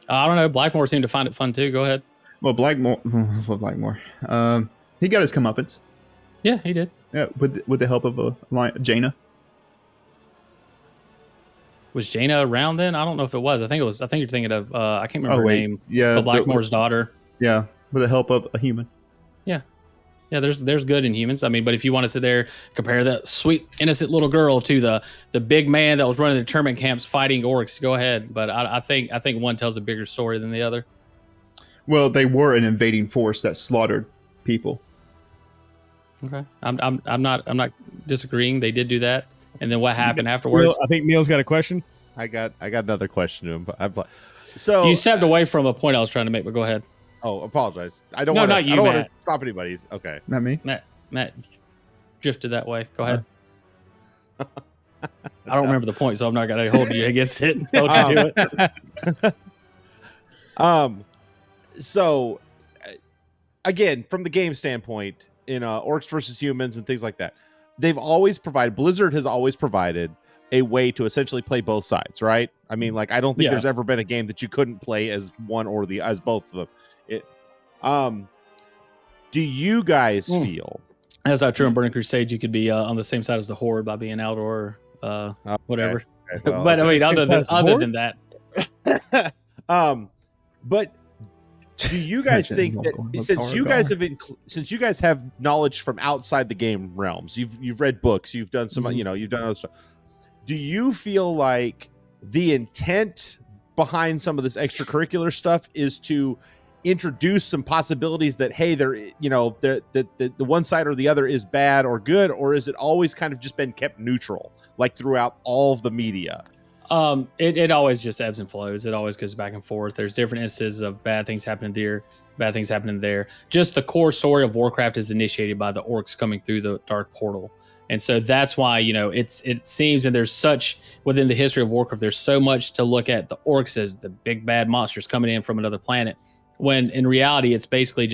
I don't know. Blackmore seemed to find it fun too. Go ahead. Well, Blackmore. He got his comeuppance. Yeah, he did. Yeah, with the help of Jaina. Was Jaina around then? I don't know if it was. I think it was. I think you're thinking of. I can't remember Oh her wait, name. yeah, But Blackmore's daughter. yeah, with the help of a human. Yeah, there's good in humans. I mean, but if you want to sit there, compare that sweet innocent little girl to the big man that was running the internment camps fighting orcs, go ahead. But I think one tells a bigger story than the other. Well, they were an invading force that slaughtered people. Okay, I'm not disagreeing. They did do that, and then what happened afterwards? I think Neil's got a question. I got another question to him. But so You stepped away from a point I was trying to make, but go ahead. Oh, apologize. I don't No, want to. not you, I don't want Matt. to stop anybody. Okay. Not me. Matt drifted that way. Go ahead. I don't remember the point, so I'm not gonna hold you against it. Hold you to it. So again, from the game standpoint, in orcs versus humans and things like that, they've always provided. Blizzard has always provided a way to essentially play both sides, right? I mean, like I don't think there's ever been a game that you couldn't play as one or as both of them. Do you guys feel that's not true in Burning Crusade? You could be on the same side as the Horde by being out or whatever. Okay, well, but I mean, Same side as the other Horde? than that, but do you guys think that since you guys have knowledge from outside the game realms, you've read books, you've done some, you've done other stuff. Do you feel like the intent behind some of this extracurricular stuff is to introduce some possibilities that, hey, the one side or the other is bad or good, or is it always kind of just been kept neutral, like throughout all of the media? It always just ebbs and flows. It always goes back and forth. There's different instances of bad things happening there, bad things happening there. Just the core story of Warcraft is initiated by the orcs coming through the dark portal. And so that's why, it seems, and there's such within the history of Warcraft, there's so much to look at the orcs as the big bad monsters coming in from another planet, when in reality, it's basically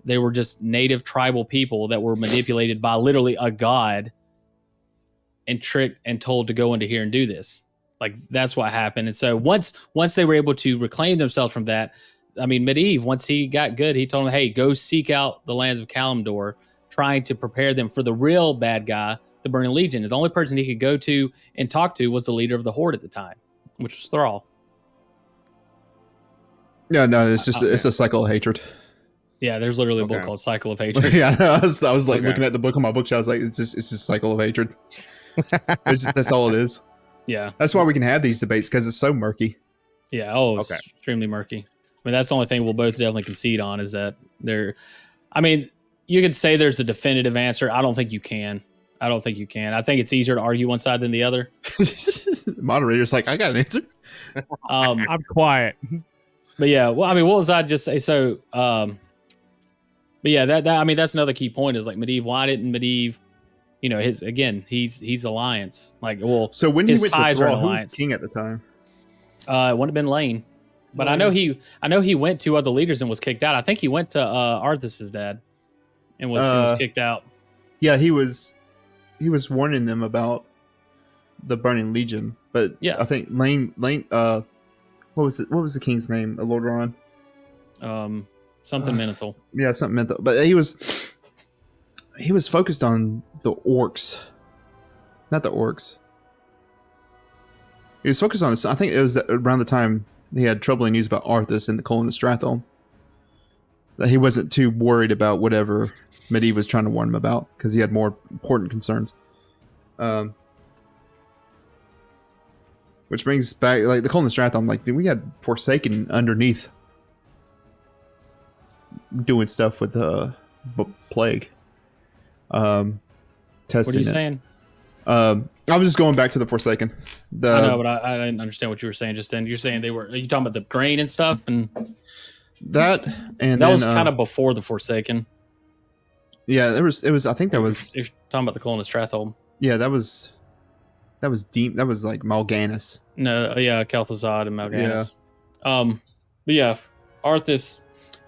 they were just native tribal people that were manipulated by literally a god and tricked and told to go into here and do this. Like, that's what happened. And so once they were able to reclaim themselves from that, I mean, Medivh, once he got good, he told them, hey, go seek out the lands of Kalimdor, trying to prepare them for the real bad guy, the Burning Legion. And the only person he could go to and talk to was the leader of the Horde at the time, which was Thrall. Yeah, no, it's just it's a cycle of hatred. Yeah, there's literally a book called Cycle of Hatred. Yeah, I was like looking at the book on my bookshelf. I was like, it's just cycle of hatred. That's all it is. Yeah, that's why we can have these debates, because it's so murky. Yeah, it's extremely murky. I mean, that's the only thing we'll both definitely concede on is that I mean, you could say there's a definitive answer. I don't think you can. I think it's easier to argue one side than the other. Moderator's like, I got an answer. I'm quiet. But yeah, well, I mean, what was I just say? So, but yeah, that I mean, that's another key point is like Medivh. Why didn't Medivh? He's alliance. Like, well, so when he his went to ties are Thrall, who alliance. was king at the time? It wouldn't have been Lane, but I know he went to other leaders and was kicked out. I think he went to Arthas's dad and was kicked out. Yeah, he was warning them about the Burning Legion, but yeah, I think Lane. What was it? What was the king's name? Lord Ron. Something Menethil. Yeah, something Menethil. But he was focused on the orcs, not the orcs. He was focused on. I think it was around the time he had troubling news about Arthas and the Colon of Strathel. That he wasn't too worried about whatever Medivh was trying to warn him about, because he had more important concerns. Which brings back, like, the Colon of Strathel. I'm like, dude, we had Forsaken underneath doing stuff with the plague. Testing what are you saying? I was just going back to the Forsaken. I know, but I didn't understand what you were saying just then. You're saying are you talking about the grain and stuff? And that was kind of before the Forsaken. Yeah, it was. I think that was. If you're talking about the Colon of Strathel. Yeah, that was deep. That was like Mal'Ganis. No, yeah, Kel'Thuzad and Mal'Ganis. Yeah. But yeah, Arthas.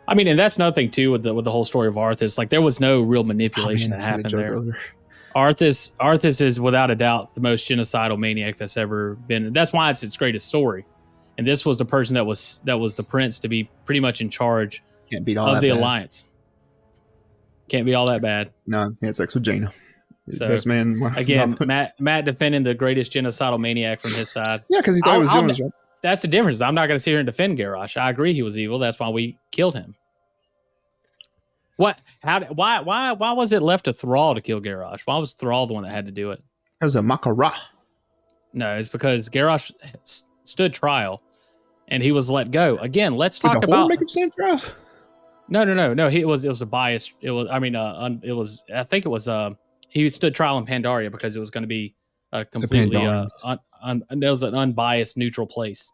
I mean, and that's another thing too with the whole story of Arthas. Like, there was no real manipulation that happened there. Earlier. Arthas is without a doubt the most genocidal maniac that's ever been. That's why it's its greatest story. And this was the person that was the prince to be pretty much in charge of the alliance. Can't be all that bad. No, he had sex with Jaina. So Best man. again, Matt defending the greatest genocidal maniac from his side. Yeah, because he thought he was doing his job. That's the difference. I'm not going to sit here and defend Garrosh. I agree he was evil. That's why we killed him. What? How? Why was it left to Thrall to kill Garrosh? Why was Thrall the one that had to do it? Because of Makara. No, it's because Garrosh stood trial, and he was let go. Again, let's talk Did the about. Horde make him stand trial? No. It was a bias. It was. I mean, it was. I think it was. He stood trial in Pandaria because it was going to be a completely. It was an unbiased, neutral place,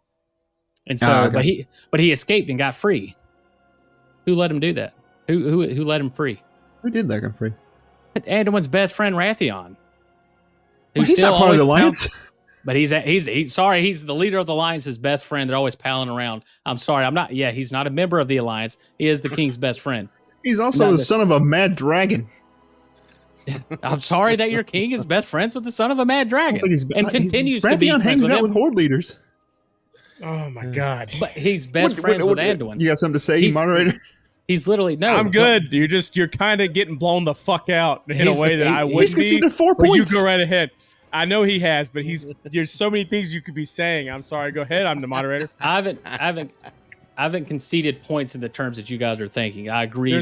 and so. But he escaped and got free. Who let him do that? Who let him free? Who did let him free? Anduin's best friend Rathion. Well, he's not part of the Alliance. But he's the leader of the Alliance, his best friend. They're always palling around. I'm sorry, I'm not. Yeah, he's not a member of the Alliance. He is the king's best friend. He's also the son of a mad dragon. I'm sorry that your king is best friends with the son of a mad dragon, and continues to be. Rathion hangs out with Horde leaders. Oh my god! But he's best friends with Anduin. You got something to say, moderator? He's literally no. I'm good. You're kind of getting blown the fuck out in a way that I wouldn't he's conceded 4 but points. You go right ahead. I know he has, but there's so many things you could be saying. I'm sorry. Go ahead. I'm the moderator. I haven't conceded points in the terms that you guys are thinking. I agree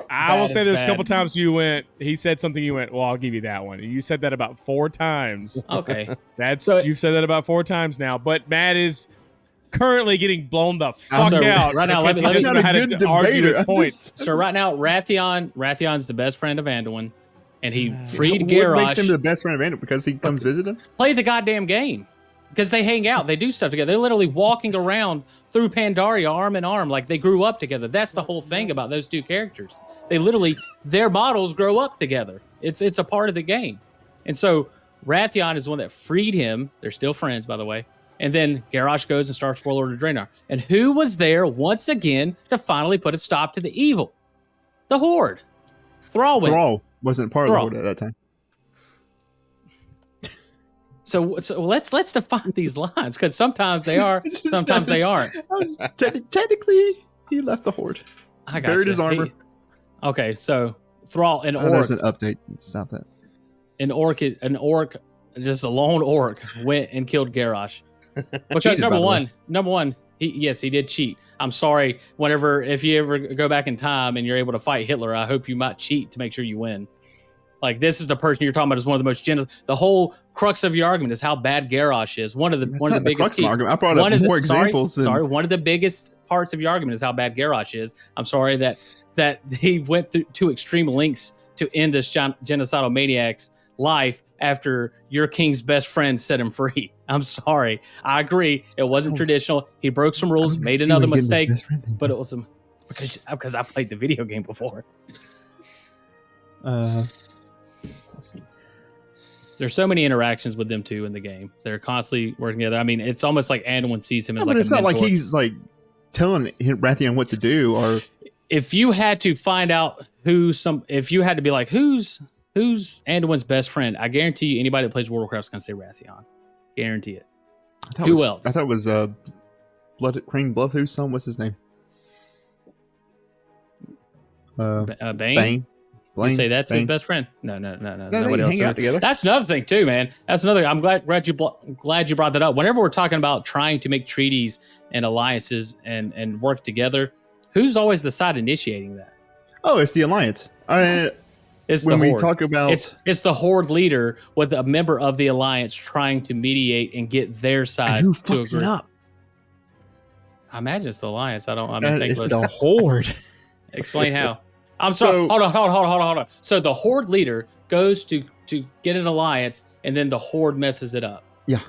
I will say there's a couple times he said something, you went, well, I'll give you that one. You said that about 4 times. Okay. You've said that about 4 times now, but Matt is currently getting blown the fuck out. Right now, let me know how to argue his points. So right now, Rathion's the best friend of Anduin, and he freed What Garrosh. makes him the best friend of Anduin? Because he comes visit him? Play the goddamn game. Because they hang out, they do stuff together. They're literally walking around through Pandaria arm in arm, like they grew up together. That's the whole thing about those two characters. They literally, their models grow up together. It's a part of the game. And so Rathion is the one that freed him. They're still friends, by the way. And then Garrosh goes and starts Warlord of Draenor. And who was there once again to finally put a stop to the evil? The Horde. Thrall wasn't part of the Horde at that time. So let's define these lines, because sometimes they are, sometimes they aren't. Technically, he left the Horde. I got buried his armor. Okay, so Thrall, an orc. There's an update. Stop that. An orc, just a lone orc went and killed Garrosh. Because Cheated, number one, he did cheat. I'm sorry. If you ever go back in time and you're able to fight Hitler, I hope you might cheat to make sure you win. Like, this is the person you're talking about is one of the most gentle. The whole crux of your argument is how bad Garrosh is. One of the biggest argument. I brought up more examples. One of the biggest parts of your argument is how bad Garrosh is. I'm sorry that he went to extreme lengths to end this genocidal maniac's life after your king's best friend set him free. I'm sorry. I agree. It wasn't traditional. He broke some rules, made another mistake, but it was because I played the video game before. Let's see. There's so many interactions with them two in the game. They're constantly working together. I mean, it's almost like Anduin sees him as like a mentor. It's not like he's like telling Rathion what to do. Or if you had to find out if you had to be like, who's Anduin's best friend, I guarantee you anybody that plays World of Warcraft is going to say Rathion. Guarantee it. Who else? I thought it was Crane Bloodhoof son. What's his name? Bane. You say that's his best friend? No. Nobody else. Hang out together. That's another thing too, man. That's another. I'm glad you brought that up. Whenever we're talking about trying to make treaties and alliances and work together, who's always the side initiating that? Oh, it's the Alliance. It's when the we Horde. talk about it's the Horde leader with a member of the Alliance trying to mediate and get their side. And who fucks it up? I imagine it's the Alliance. It's the Horde. Explain how. I'm sorry. Hold on. So the Horde leader goes to get an alliance, and then the Horde messes it up. Yeah.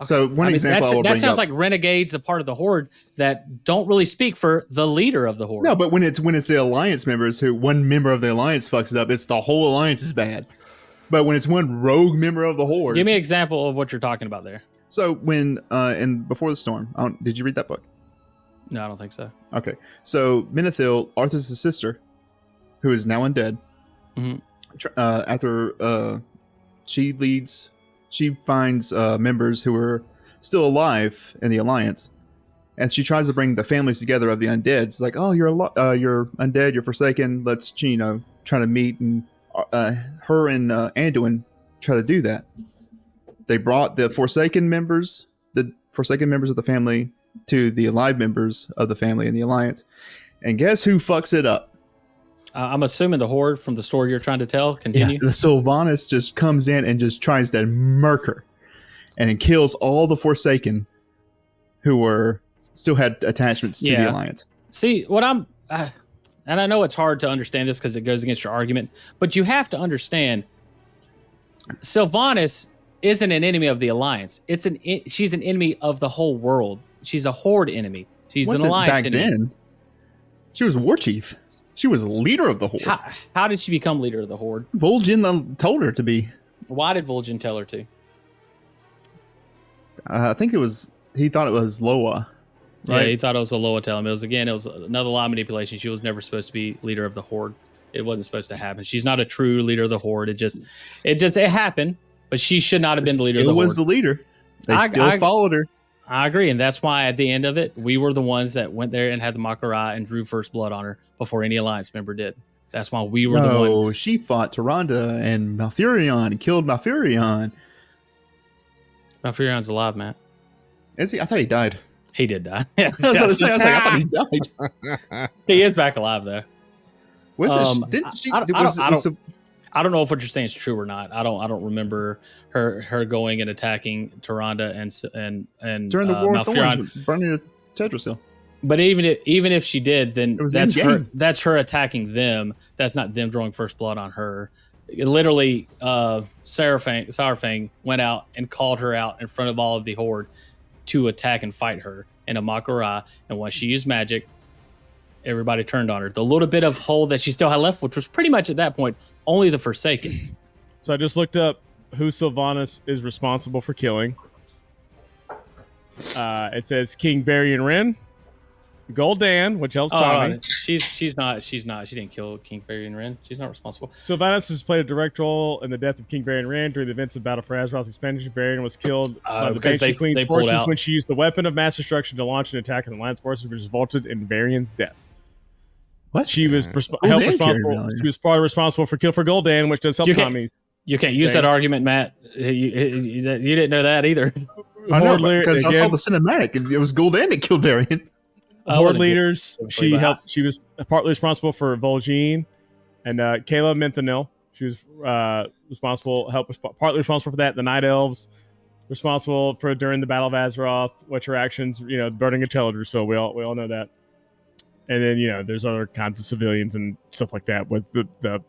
So one example that sounds like renegades, a part of the Horde that don't really speak for the leader of the Horde. No, but when it's the Alliance members who one member of the Alliance fucks it up, it's the whole Alliance is bad. But when it's one rogue member of the Horde, give me an example of what you're talking about there. So when Before the Storm, did you read that book? No, I don't think so. Okay, so Menethil, Arthas' sister, who is now undead, after she finds members who are still alive in the Alliance, and she tries to bring the families together of the undead. It's like, oh, you're undead, you're forsaken. Let's try to meet and her and Anduin try to do that. They brought the Forsaken members of the family to the alive members of the family in the Alliance. And guess who fucks it up? I'm assuming the Horde from the story you're trying to tell. Continue. Yeah, the Sylvanas just comes in and just tries to murk her. And it kills all the Forsaken who still had attachments to the Alliance. See, what I'm... and I know it's hard to understand this because it goes against your argument, but you have to understand Sylvanas isn't an enemy of the Alliance. She's an enemy of the whole world. She's a Horde enemy. She's an Alliance enemy. Back then, she was war chief. She was leader of the Horde. How did she become leader of the Horde? Vol'jin told her to be. Why did Vol'jin tell her to? I think he thought it was Loa. Right? Yeah, he thought it was a Loa telling him. It was another lie manipulation. She was never supposed to be leader of the Horde. It wasn't supposed to happen. She's not a true leader of the Horde. It happened, but she should not have been the leader of the Horde. Still was the leader. They still followed her. I agree, and that's why at the end of it, we were the ones that went there and had the Mak'gora and drew first blood on her before any Alliance member did. That's why we were the one. No, she fought Tyrande and Malfurion and killed Malfurion. Malfurion's alive, Matt. Is he? I thought he died. He did die. I was about to say, I thought he died. He is back alive, though. I don't know if what you're saying is true or not. I don't remember her going and attacking Tyrande and during the War of Malfurion Thorns, burning Tedrassil. But even if she did, then that's her attacking them. That's not them drawing first blood on her. Literally, Saurfang went out and called her out in front of all of the Horde to attack and fight her in a Mak'gora. And once she used magic, everybody turned on her. The little bit of hold that she still had left, which was pretty much at that point only the Forsaken. So I just looked up who Sylvanas is responsible for killing. It says King Varian Wrynn, Gul'dan, which helps Tommy. She's not. She didn't kill King Varian Wrynn. She's not responsible. Sylvanas has played a direct role in the death of King Varian Wrynn during the events of Battle for Azeroth expansion. Varian was killed by the Banshee Queen's forces when she used the weapon of mass destruction to launch an attack on the Alliance forces, which resulted in Varian's death. What? She was responsible. She was probably responsible for kill for Gul'dan, which does help Tommy. You can't use that argument, Matt. You didn't know that either. I know, because I saw the cinematic. It was Gul'dan that killed Varian. Horde leaders. She helped. She was partly responsible for Vol'jin and Kayla Menthanil. She was partly responsible for that. The Night Elves responsible for during the Battle of Azeroth, which her actions, the burning of Teledra. So we all know that. And then there's other kinds of civilians and stuff like that with the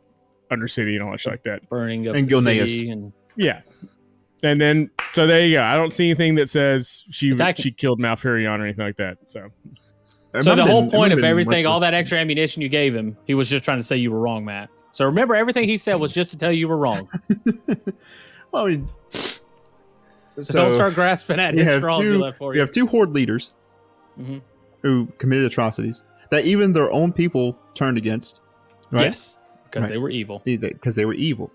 Undercity and all that shit like that. Burning of and the Gilneas. city and and then so there you go. I don't see anything that says she killed Malfurion or anything like that. So the whole point of everything, all that extra ammunition you gave him, he was just trying to say you were wrong, Matt. So remember, everything he said was just to tell you were wrong. Well, I mean, so don't start grasping at his straws he left for you. You have two Horde leaders who committed atrocities that even their own people turned against. Right? Yes, because they were evil. Because they were evil.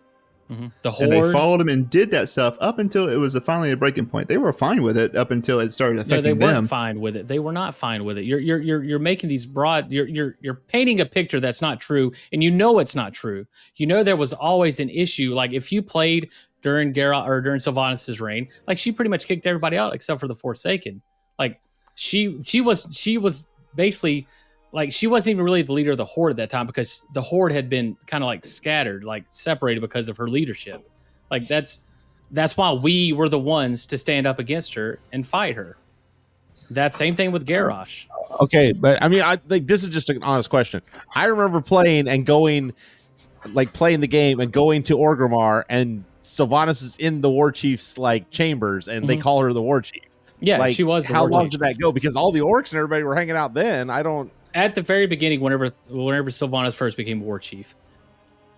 The Horde, and they followed him and did that stuff up until it was finally a breaking point. They were fine with it up until it started affecting them. No, they weren't fine with it. They were not fine with it. You're making these broad. You're painting a picture that's not true, and it's not true. There was always an issue. Like if you played during during Sylvanas' reign, like she pretty much kicked everybody out except for the Forsaken. Like she was basically. Like, she wasn't even really the leader of the Horde at that time because the Horde had been kind of like scattered, like separated because of her leadership. Like, that's why we were the ones to stand up against her and fight her. That same thing with Garrosh. Okay, but I mean, I think this is just an honest question. I remember playing and going, playing the game and going to Orgrimmar, and Sylvanas is in the War Chief's, chambers, and they call her the War Chief. Yeah, she was the How War long Chief. did that go? Because all the orcs and everybody were hanging out then. At the very beginning, whenever Sylvanas first became War Chief,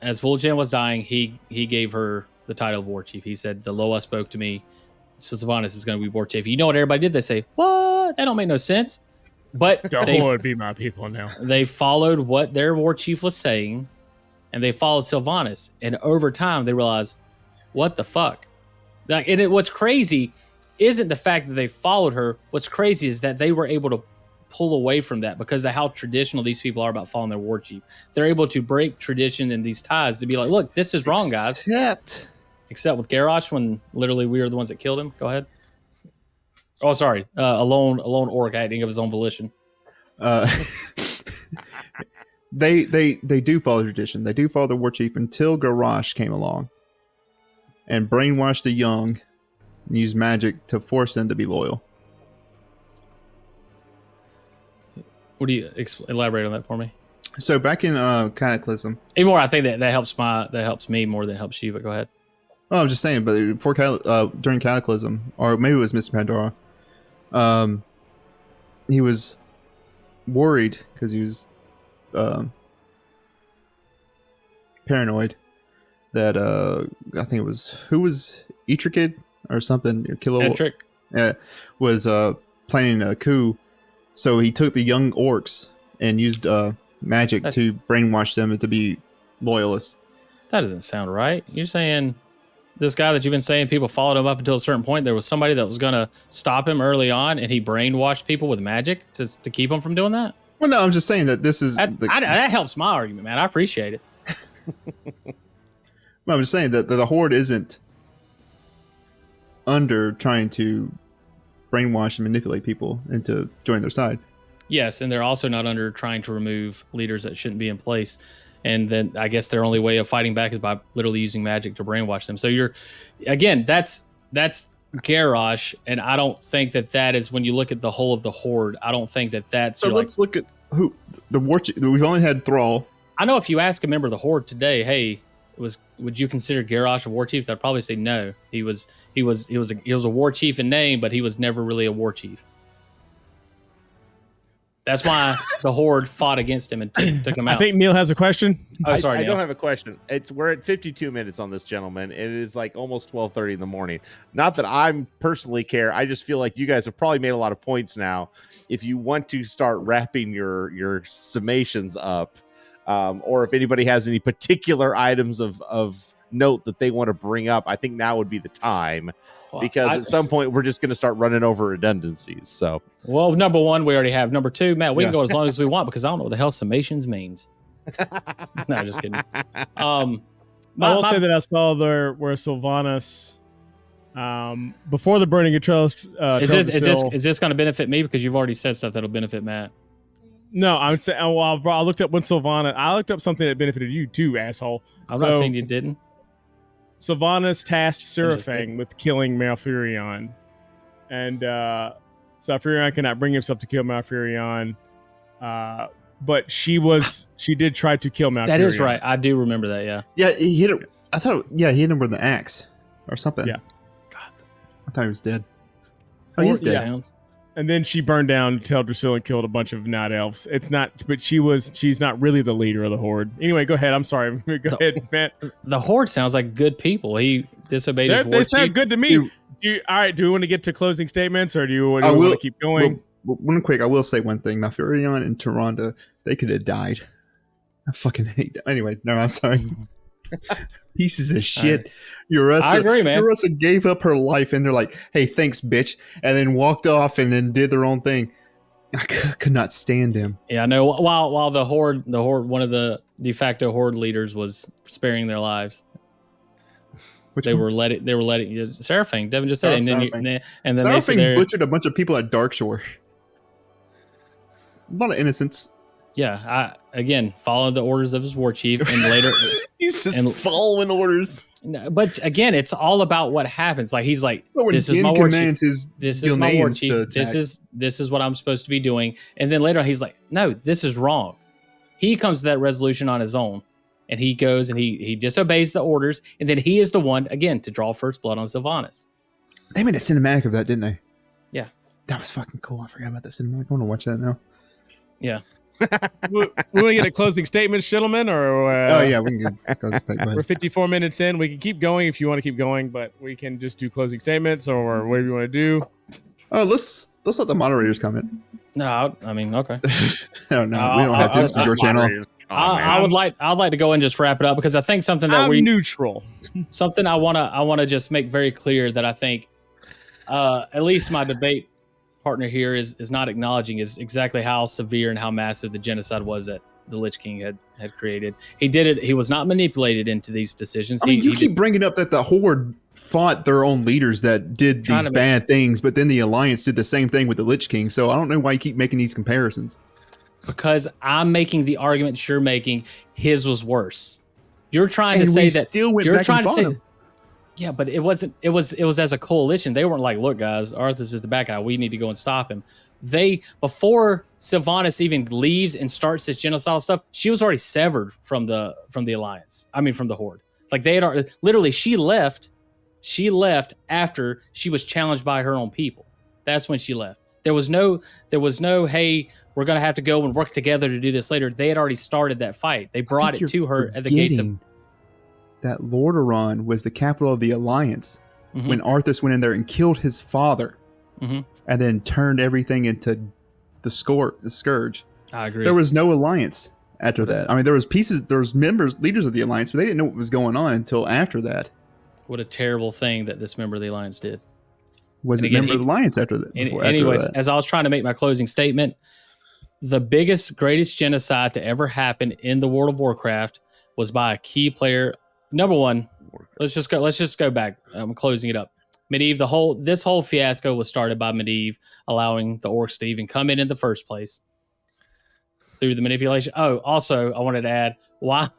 as Vol'jin was dying, he gave her the title of War Chief. He said, "The Loa spoke to me, so Sylvanas is going to be War Chief." You know what everybody did? They say, "What? That don't make no sense." But they would be my people now. They followed what their War Chief was saying, and they followed Sylvanas. And over time, they realized, what the fuck? What's crazy isn't the fact that they followed her. What's crazy is that they were able to pull away from that because of how traditional these people are about following their war chief. They're able to break tradition and these ties to be like, look, this is wrong, guys. Except with Garrosh, when literally we were the ones that killed him. Go ahead. Oh, sorry. A lone orc acting of his own volition. They do follow tradition. They do follow the war chief until Garrosh came along and brainwashed the young and used magic to force them to be loyal. What do you elaborate on that for me? So back in Cataclysm, Even more, I think that helps me more than it helps you. But go ahead. oh, I'm just saying, but before during Cataclysm, or maybe it was Mr. Pandora, he was worried because he was paranoid that I think it was Etrikid or something, Etric. Was planning a coup, so he took the young orcs and used magic to brainwash them to be loyalists. That doesn't sound right. You're saying this guy that you've been saying people followed him up until a certain point, there was somebody that was going to stop him early on, and he brainwashed people with magic to keep him from doing that? Well, no, I'm just saying that this is... that helps my argument, man. I appreciate it. Well, I'm just saying that the Horde isn't under trying to brainwash and manipulate people into joining their side. Yes, and they're also not under trying to remove leaders that shouldn't be in place. And then I guess their only way of fighting back is by literally using magic to brainwash them. So that's Garrosh, and I don't think that is, when you look at the whole of the Horde, I don't think that's... So let's look at who the war chief. We've only had Thrall. I know if you ask a member of the Horde today, hey, would you consider Garrosh a war chief? They'd probably say no. He was a war chief in name, but he was never really a war chief. That's why the Horde fought against him and took him out. I think Neil has a question. Oh, sorry, I Neil. don't have a question. We're at 52 minutes on this, gentleman. It is like almost 12:30 in the morning. Not that I'm personally care. I just feel like you guys have probably made a lot of points now. If you want to start wrapping your summations up, or if anybody has any particular items of note that they want to bring up, I think now would be the time. Because at some point we're just going to start running over redundancies. So, well, number one, we already have. Number two, Matt, we can go as long as we want because I don't know what the hell summations means. No, just kidding. I will say that I saw there where Sylvanas, before the burning of Trellis. Is this going to benefit me because you've already said stuff that'll benefit Matt? No, I'm saying. Well, I looked up when Sylvanas. I looked up something that benefited you too, asshole. I'm not saying you didn't. Sylvanas tasked Seraphang with killing Malfurion, and Malfurion cannot bring himself to kill Malfurion, but she did try to kill Malfurion. That is right. I do remember that. Yeah. Yeah, he hit it. I thought. Yeah, he hit him with an axe or something. Yeah. God, I thought he was dead. Oh, he's dead. Sounds. And then she burned down Teldrassil and killed a bunch of night elves. It's not, but she's not really the leader of the Horde. Anyway, go ahead. I'm sorry. Go ahead, Matt. The Horde sounds like good people. He disobeyed his war They chief. sound good to me. All right. Do we want to get to closing statements, or do you want to keep going? Well, one quick. I will say one thing. Malfurion and Tyrande, they could have died. I fucking hate that. Anyway, no, I'm sorry. Pieces of shit. I agree, man. Uressa gave up her life, and they're like, "Hey, thanks, bitch," and then walked off and then did their own thing. I could not stand them. Yeah, I know. While the Horde, one of the de facto Horde leaders was sparing their lives. They were letting Seraphang. Devin just said it, and then Seraphang butchered a bunch of people at Darkshore. A lot of innocents. Yeah, again, followed the orders of his war chief, and later he's just following orders. But again, it's all about what happens. Like he's like, "This is my war chief. This is my war chief. This is what I'm supposed to be doing." And then later on, he's like, "No, this is wrong." He comes to that resolution on his own, and he goes and he disobeys the orders, and then he is the one again to draw first blood on Sylvanas. They made a cinematic of that, didn't they? Yeah, that was fucking cool. I forgot about that cinematic. I want to watch that now. Yeah. we want to get a closing statements, gentlemen, or oh yeah, we can get closing statement. We're 54 minutes in. We can keep going if you want to keep going, but we can just do closing statements or whatever you want to do. Oh, let's let the moderators comment. No, I mean, okay. No, we don't have to. This is your channel. I'd like to go and just wrap it up because I think something that neutral. Something I wanna just make very clear that I think at least my debate partner here is not acknowledging is exactly how severe and how massive the genocide was that the Lich King had created. He did it. He was not manipulated into these decisions. I mean, you he keep bringing up that the Horde fought their own leaders that did these bad things, but then the Alliance did the same thing with the Lich King. So I don't know why you keep making these comparisons. Because I'm making the argument you're making. His was worse. You're trying to say that still went you're back trying and to fought say. him. Yeah, but it wasn't. It was as a coalition. They weren't like, look, guys, Arthas is the bad guy. We need to go and stop him. Before Sylvanas even leaves and starts this genocidal stuff, she was already severed from the Alliance. I mean, from the Horde. Like they had literally, she left. She left after she was challenged by her own people. That's when she left. There was no. Hey, we're gonna have to go and work together to do this later. They had already started that fight. They brought it to her at the gates of. That Lordaeron was the capital of the Alliance when Arthas went in there and killed his father, and then turned everything into the Scourge. I agree. There was no Alliance after that. I mean, there was leaders of the Alliance, but they didn't know what was going on until after that. What a terrible thing that this member of the Alliance did. Was it member of the Alliance after that? Anyways, as I was trying to make my closing statement, the greatest genocide to ever happen in the World of Warcraft was by a key player. Number one, let's just go back. I'm closing it up. Medivh, this whole fiasco was started by Medivh allowing the orcs to even come in the first place through the manipulation. Oh, also, I wanted to add why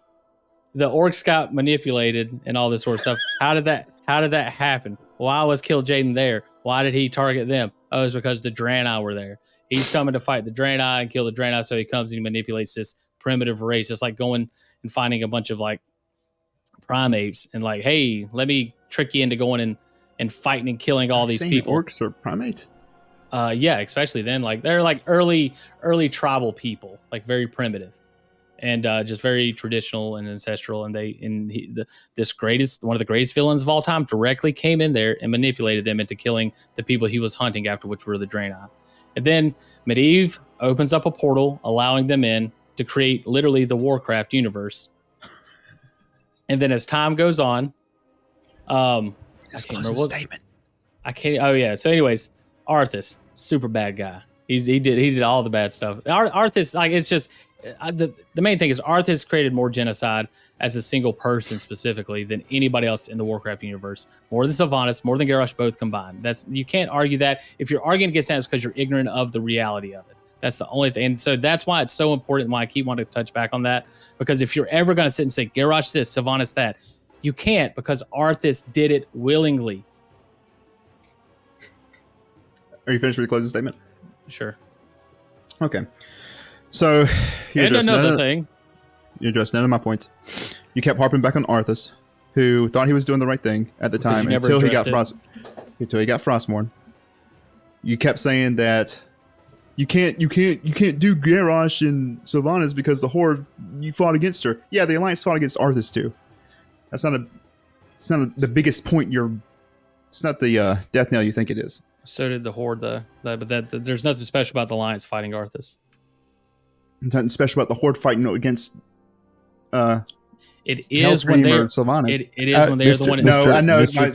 the orcs got manipulated and all this sort of stuff. How did that happen? Why was Kill Jaden there? Why did he target them? Oh, it's because the Draenei were there. He's coming to fight the Draenei and kill the Draenei, so he comes and he manipulates this primitive race. It's like going and finding a bunch of like primates and like, hey, let me trick you into going and fighting and killing all these people. Orcs are primates? Yeah, especially then. Like they're like early tribal people, like very primitive and just very traditional and ancestral. And one of the greatest villains of all time directly came in there and manipulated them into killing the people he was hunting after, which were the Draenei. And then Medivh opens up a portal, allowing them in to create literally the Warcraft universe. And then as time goes on, statement. I can't. Oh yeah. So, anyways, Arthas, super bad guy. He did all the bad stuff. Arthas, like it's just the main thing is Arthas created more genocide as a single person specifically than anybody else in the Warcraft universe. More than Sylvanas, more than Garrosh both combined. You can't argue that. If you're arguing against that, it's because you're ignorant of the reality of it. That's the only thing. And so that's why it's so important, why I keep wanting to touch back on that. Because if you're ever going to sit and say, Garrosh this, Sylvanas that, you can't, because Arthas did it willingly. Are you finished with your closing statement? Sure. Okay. So, you addressed none of my points. You kept harping back on Arthas, who thought he was doing the right thing at the time until he got Frostmourne. You kept saying that you can't do Garrosh and Sylvanas because the Horde, you fought against her. Yeah, the Alliance fought against Arthas too. It's not the biggest point. It's not the death knell you think it is. So did the Horde, but there's nothing special about the Alliance fighting Arthas. Nothing special about the Horde fighting against. It is when they're Sylvanas. It is when they're the one. No, I know. It is when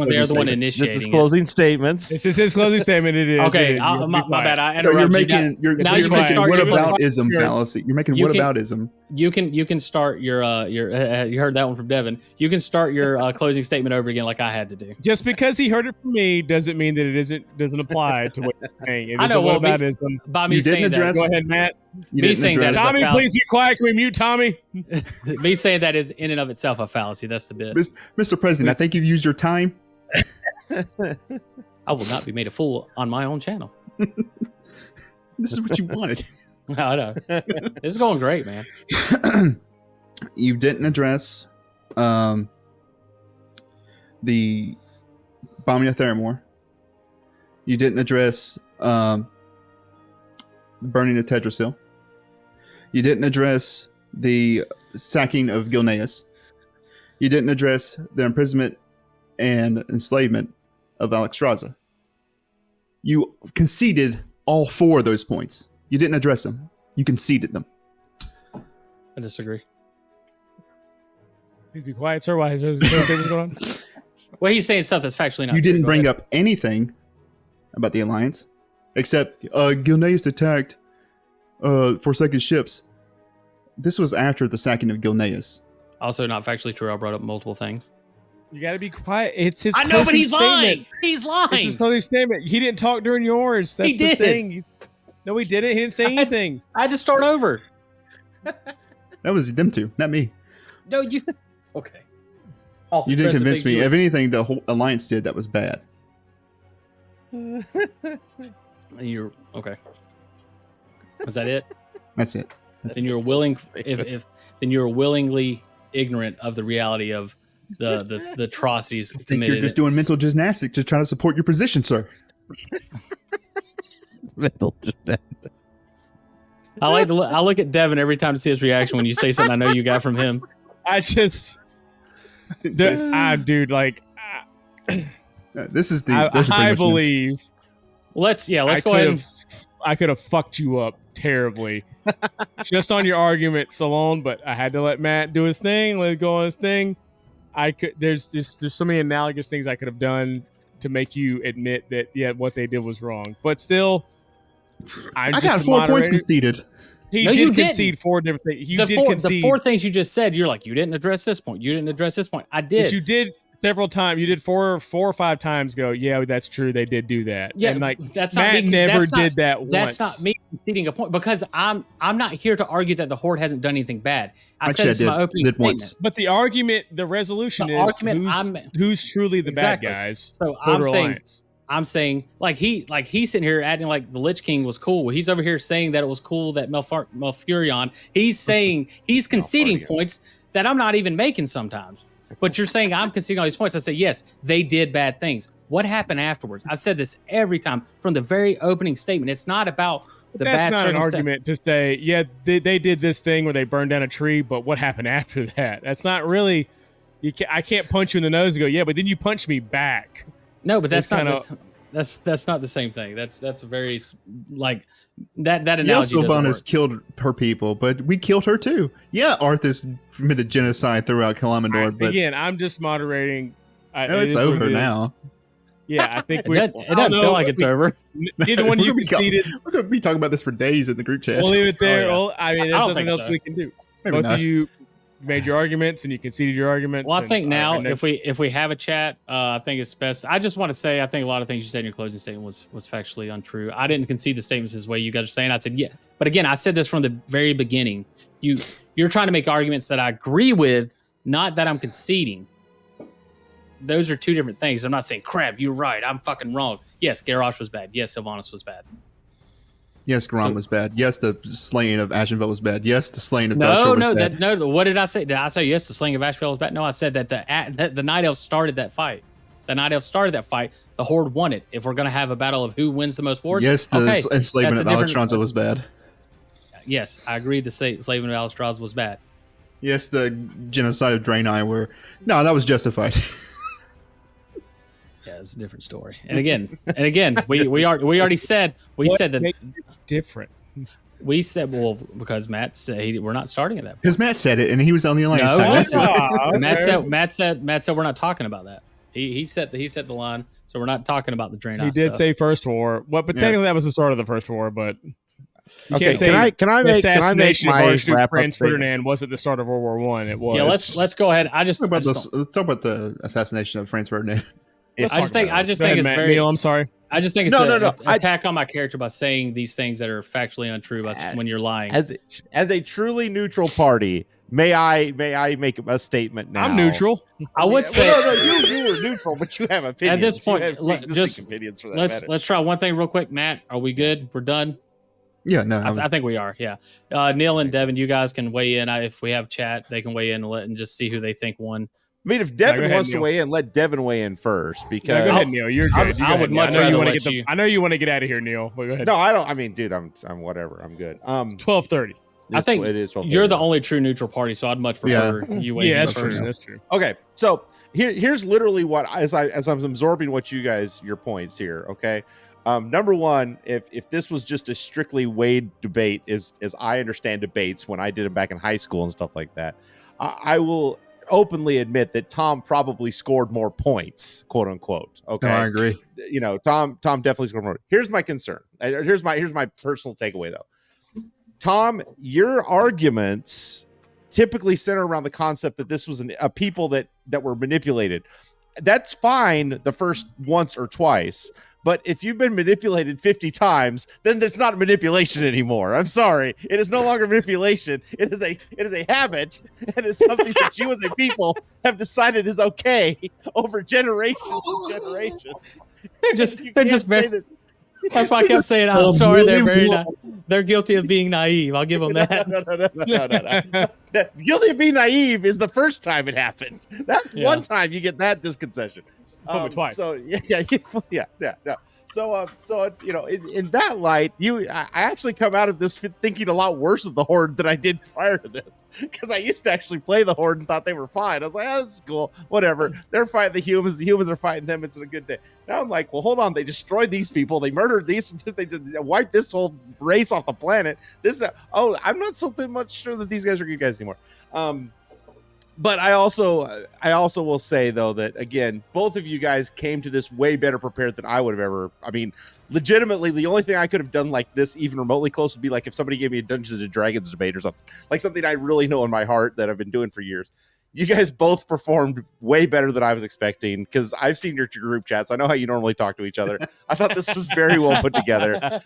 they're the one initiating. This is closing statements. This is his closing statement. It is. Okay, my bad. I So you're interrupted making whataboutism fallacy. You're making whataboutism. You can start your you heard that one from Devin. You can start your closing statement over again like I had to do. Just because he heard it from me doesn't mean that it doesn't apply to what you're saying. It I know. Well, whataboutism. By me saying that, go ahead, Matt. Me saying that, Tommy, please be quiet. Can we mute Tommy? Me saying that is in and of itself a fallacy. That's the bit. Mr. President, I think you've used your time. I will not be made a fool on my own channel. This is what you wanted. I know. This is going great, man. You didn't address the bombing of Theramore. You didn't address the burning of Tedrasil. You didn't address the sacking of Gilneas. You didn't address the imprisonment and enslavement of Alexstrasza. You conceded all four of those points. You didn't address them. You conceded them. I disagree. Please be quiet, sir. Why is there things going on? Well, he's saying stuff that's factually not. You true. didn't Go bring ahead. up anything about the Alliance. except Gilneas attacked Forsaken ships. This was after the sacking of Gilneas. Also, not factually true. I brought up multiple things. You got to be quiet. It's his. I know, but closing he's statement. lying. He's lying. It's his closing statement. He didn't talk during yours. That's He the did. thing. No, he didn't. He didn't say anything. I had to start over. That was them two, not me. No, you. Okay. You didn't convince me. If anything, the whole alliance did that was bad. You're okay. Was that it? That's it. Then you're willing. If then you're willingly ignorant of the reality of the atrocities I think committed. you're just doing mental gymnastics, just trying to support your position, sir. Mental gymnastics. I look at Devin every time to see his reaction when you say something I know you got from him. I just, dude, like, This is the. This is pretty I much believe. Let's go ahead and I could have fucked you up terribly, just on your arguments alone. But I had to let Matt do his thing, let it go on his thing. I could. There's so many analogous things I could have done to make you admit that what they did was wrong. But still, I got 4 points conceded. He No, you did didn't. concede 4 different things. You the did four, concede. the 4 things you just said. You're like, you didn't address this point. You didn't address this point. I did. Yes, you did several times. You did 4 or 5 times. Go, yeah, that's true. They did do that. Yeah, and like that's Matt not me, never that's not- did that once. That's not me conceding a point because I'm not here to argue that the Horde hasn't done anything bad. I Actually, said this in my did. opening Did statement. once. But the argument, the resolution The is argument who's truly the Exactly. bad guys. So Horde Alliance. I'm saying like he's sitting here acting like the Lich King was cool. He's over here saying that it was cool that Malfurion. He's saying he's conceding Malfurion. points that I'm not even making sometimes. But you're saying I'm conceding all these points. I say yes, they did bad things. What happened afterwards? I've said this every time from the very opening statement. It's not about But the that's bad not an circumstance. argument to say, yeah, they did this thing where they burned down a tree, but what happened after that? That's not really. I can't punch you in the nose and go, yeah, but then you punch me back. No, but that's It's not kinda- that's not the same thing. That's a very like that analogy Yeah, doesn't Sylvanas work. killed her people, but we killed her too. Yeah, Arthas committed genocide throughout Kalamendor, but Again, I'm just moderating. no, it it's is what over it is. now. Yeah, I think It we. doesn't, it doesn't feel like it's over. Neither one of you We're gonna be conceded. We're going to be talking about this for days in the group chat. We'll leave it there. Oh, yeah. Well, I mean, I there's don't nothing think else so. we can do. Maybe Both not. of you made your arguments and you conceded your arguments. Well, I and think so now know- if we have a chat, I think it's best. I just want to say I think a lot of things you said in your closing statement was factually untrue. I didn't concede the statements this way you guys are saying. I said yeah, but again, I said this from the very beginning. You're trying to make arguments that I agree with, not that I'm conceding. Those are 2 different things. I'm not saying crap. You're right. I'm fucking wrong. Yes, Garrosh was bad. Yes, Sylvanas was bad. Yes, Garam So- was bad. Yes, the slaying of Ashenvale was bad. Yes, the slaying of Darkshore was bad. No. What did I say? Did I say yes? The slaying of Asheville was bad. No, I said that the Night Elves started that fight. The Night Elves started that fight. The Horde won it. If we're gonna have a battle of who wins the most wars, Yes, the okay, enslavement that's of a different- Alexstrasza was bad. Yes, I agree. The enslavement of Alexstrasza was bad. Yes, the genocide of Draenei were... No, that was justified. Yeah, it's a different story. And again, we already said What said that makes it different. we said because Matt said we're not starting at that point. Because Matt said it, and he was on the alliance No, side. Matt That's it. Matt said we're not talking about that. He set the line, so we're not talking about the Draenei He did stuff. say First War. Well, but Yeah. technically that was the start of the First War. But you Okay, can't say can I the make assassination of my Archduke wrap up Franz statement? Ferdinand wasn't the start of World War One. It was. Yeah, let's go ahead. Let's talk about the assassination of Franz Ferdinand. I just think Go ahead, it's Matt very. Neal, I'm sorry. I just think it's No. an attack on my character by saying these things that are factually untrue when you're lying. As a truly neutral party, may I make a statement now? I'm neutral. I would say you were neutral, but you have opinions. at this point, You have existing just opinions for that matter. let's try one thing real quick. Matt, are we good? We're done. Yeah, no, I think we are. Yeah. Neil and Devin, you guys can weigh in. If we have chat, they can weigh in and just see who they think won. I mean, if go Devin ahead, wants to Neil. weigh in, let Devin weigh in first. Yeah, Because go ahead, Neil. You're good. I- You go I ahead, would Neil. much I know you rather want to let get you- I know you want to get out of here, Neil. But go ahead. no, I don't. I mean, dude, I'm whatever. I'm good. 12:30. I think it is 12:30. you're the only true neutral party, so I'd much prefer you weigh Yeah, in that's true. first. That's true. Okay, so here's literally what as I'm absorbing what your points here. Okay, number one, if this was just a strictly Wade debate, as I understand debates when I did them back in high school and stuff like that, I will openly admit that Tom probably scored more points, quote unquote. Okay, No, I agree. You know, Tom definitely scored more. Here's my concern. Here's my personal takeaway though. Tom, your arguments typically center around the concept that this was a people that were manipulated. That's fine the first once or twice, but if you've been manipulated 50 times, then it's not manipulation anymore. I'm sorry. It is no longer manipulation. It is a habit, and it's something that you as a people have decided is okay over generations and generations. They're just very, that's why I kept saying, I'm sorry, they're guilty of being naive. I'll give them that. No. Guilty of being naive is the first time it happened. That one time you get that disconcession. Twice. So yeah. So you know, in that light, I actually come out of this thinking a lot worse of the Horde than I did prior to this, because I used to actually play the Horde and thought they were fine. I was like, this is cool, whatever. They're fighting the humans are fighting them. It's a good day. Now I'm like, well, hold on. They destroyed these people. They murdered these. They wiped this whole race off the planet. I'm not so much sure that these guys are good guys anymore. But I also will say, though, that, again, both of you guys came to this way better prepared than I would have ever. I mean, legitimately, the only thing I could have done like this, even remotely close, would be like if somebody gave me a Dungeons and Dragons debate or something, like something I really know in my heart that I've been doing for years. You guys both performed way better than I was expecting, because I've seen your group chats. I know how you normally talk to each other. I thought this was very well put together.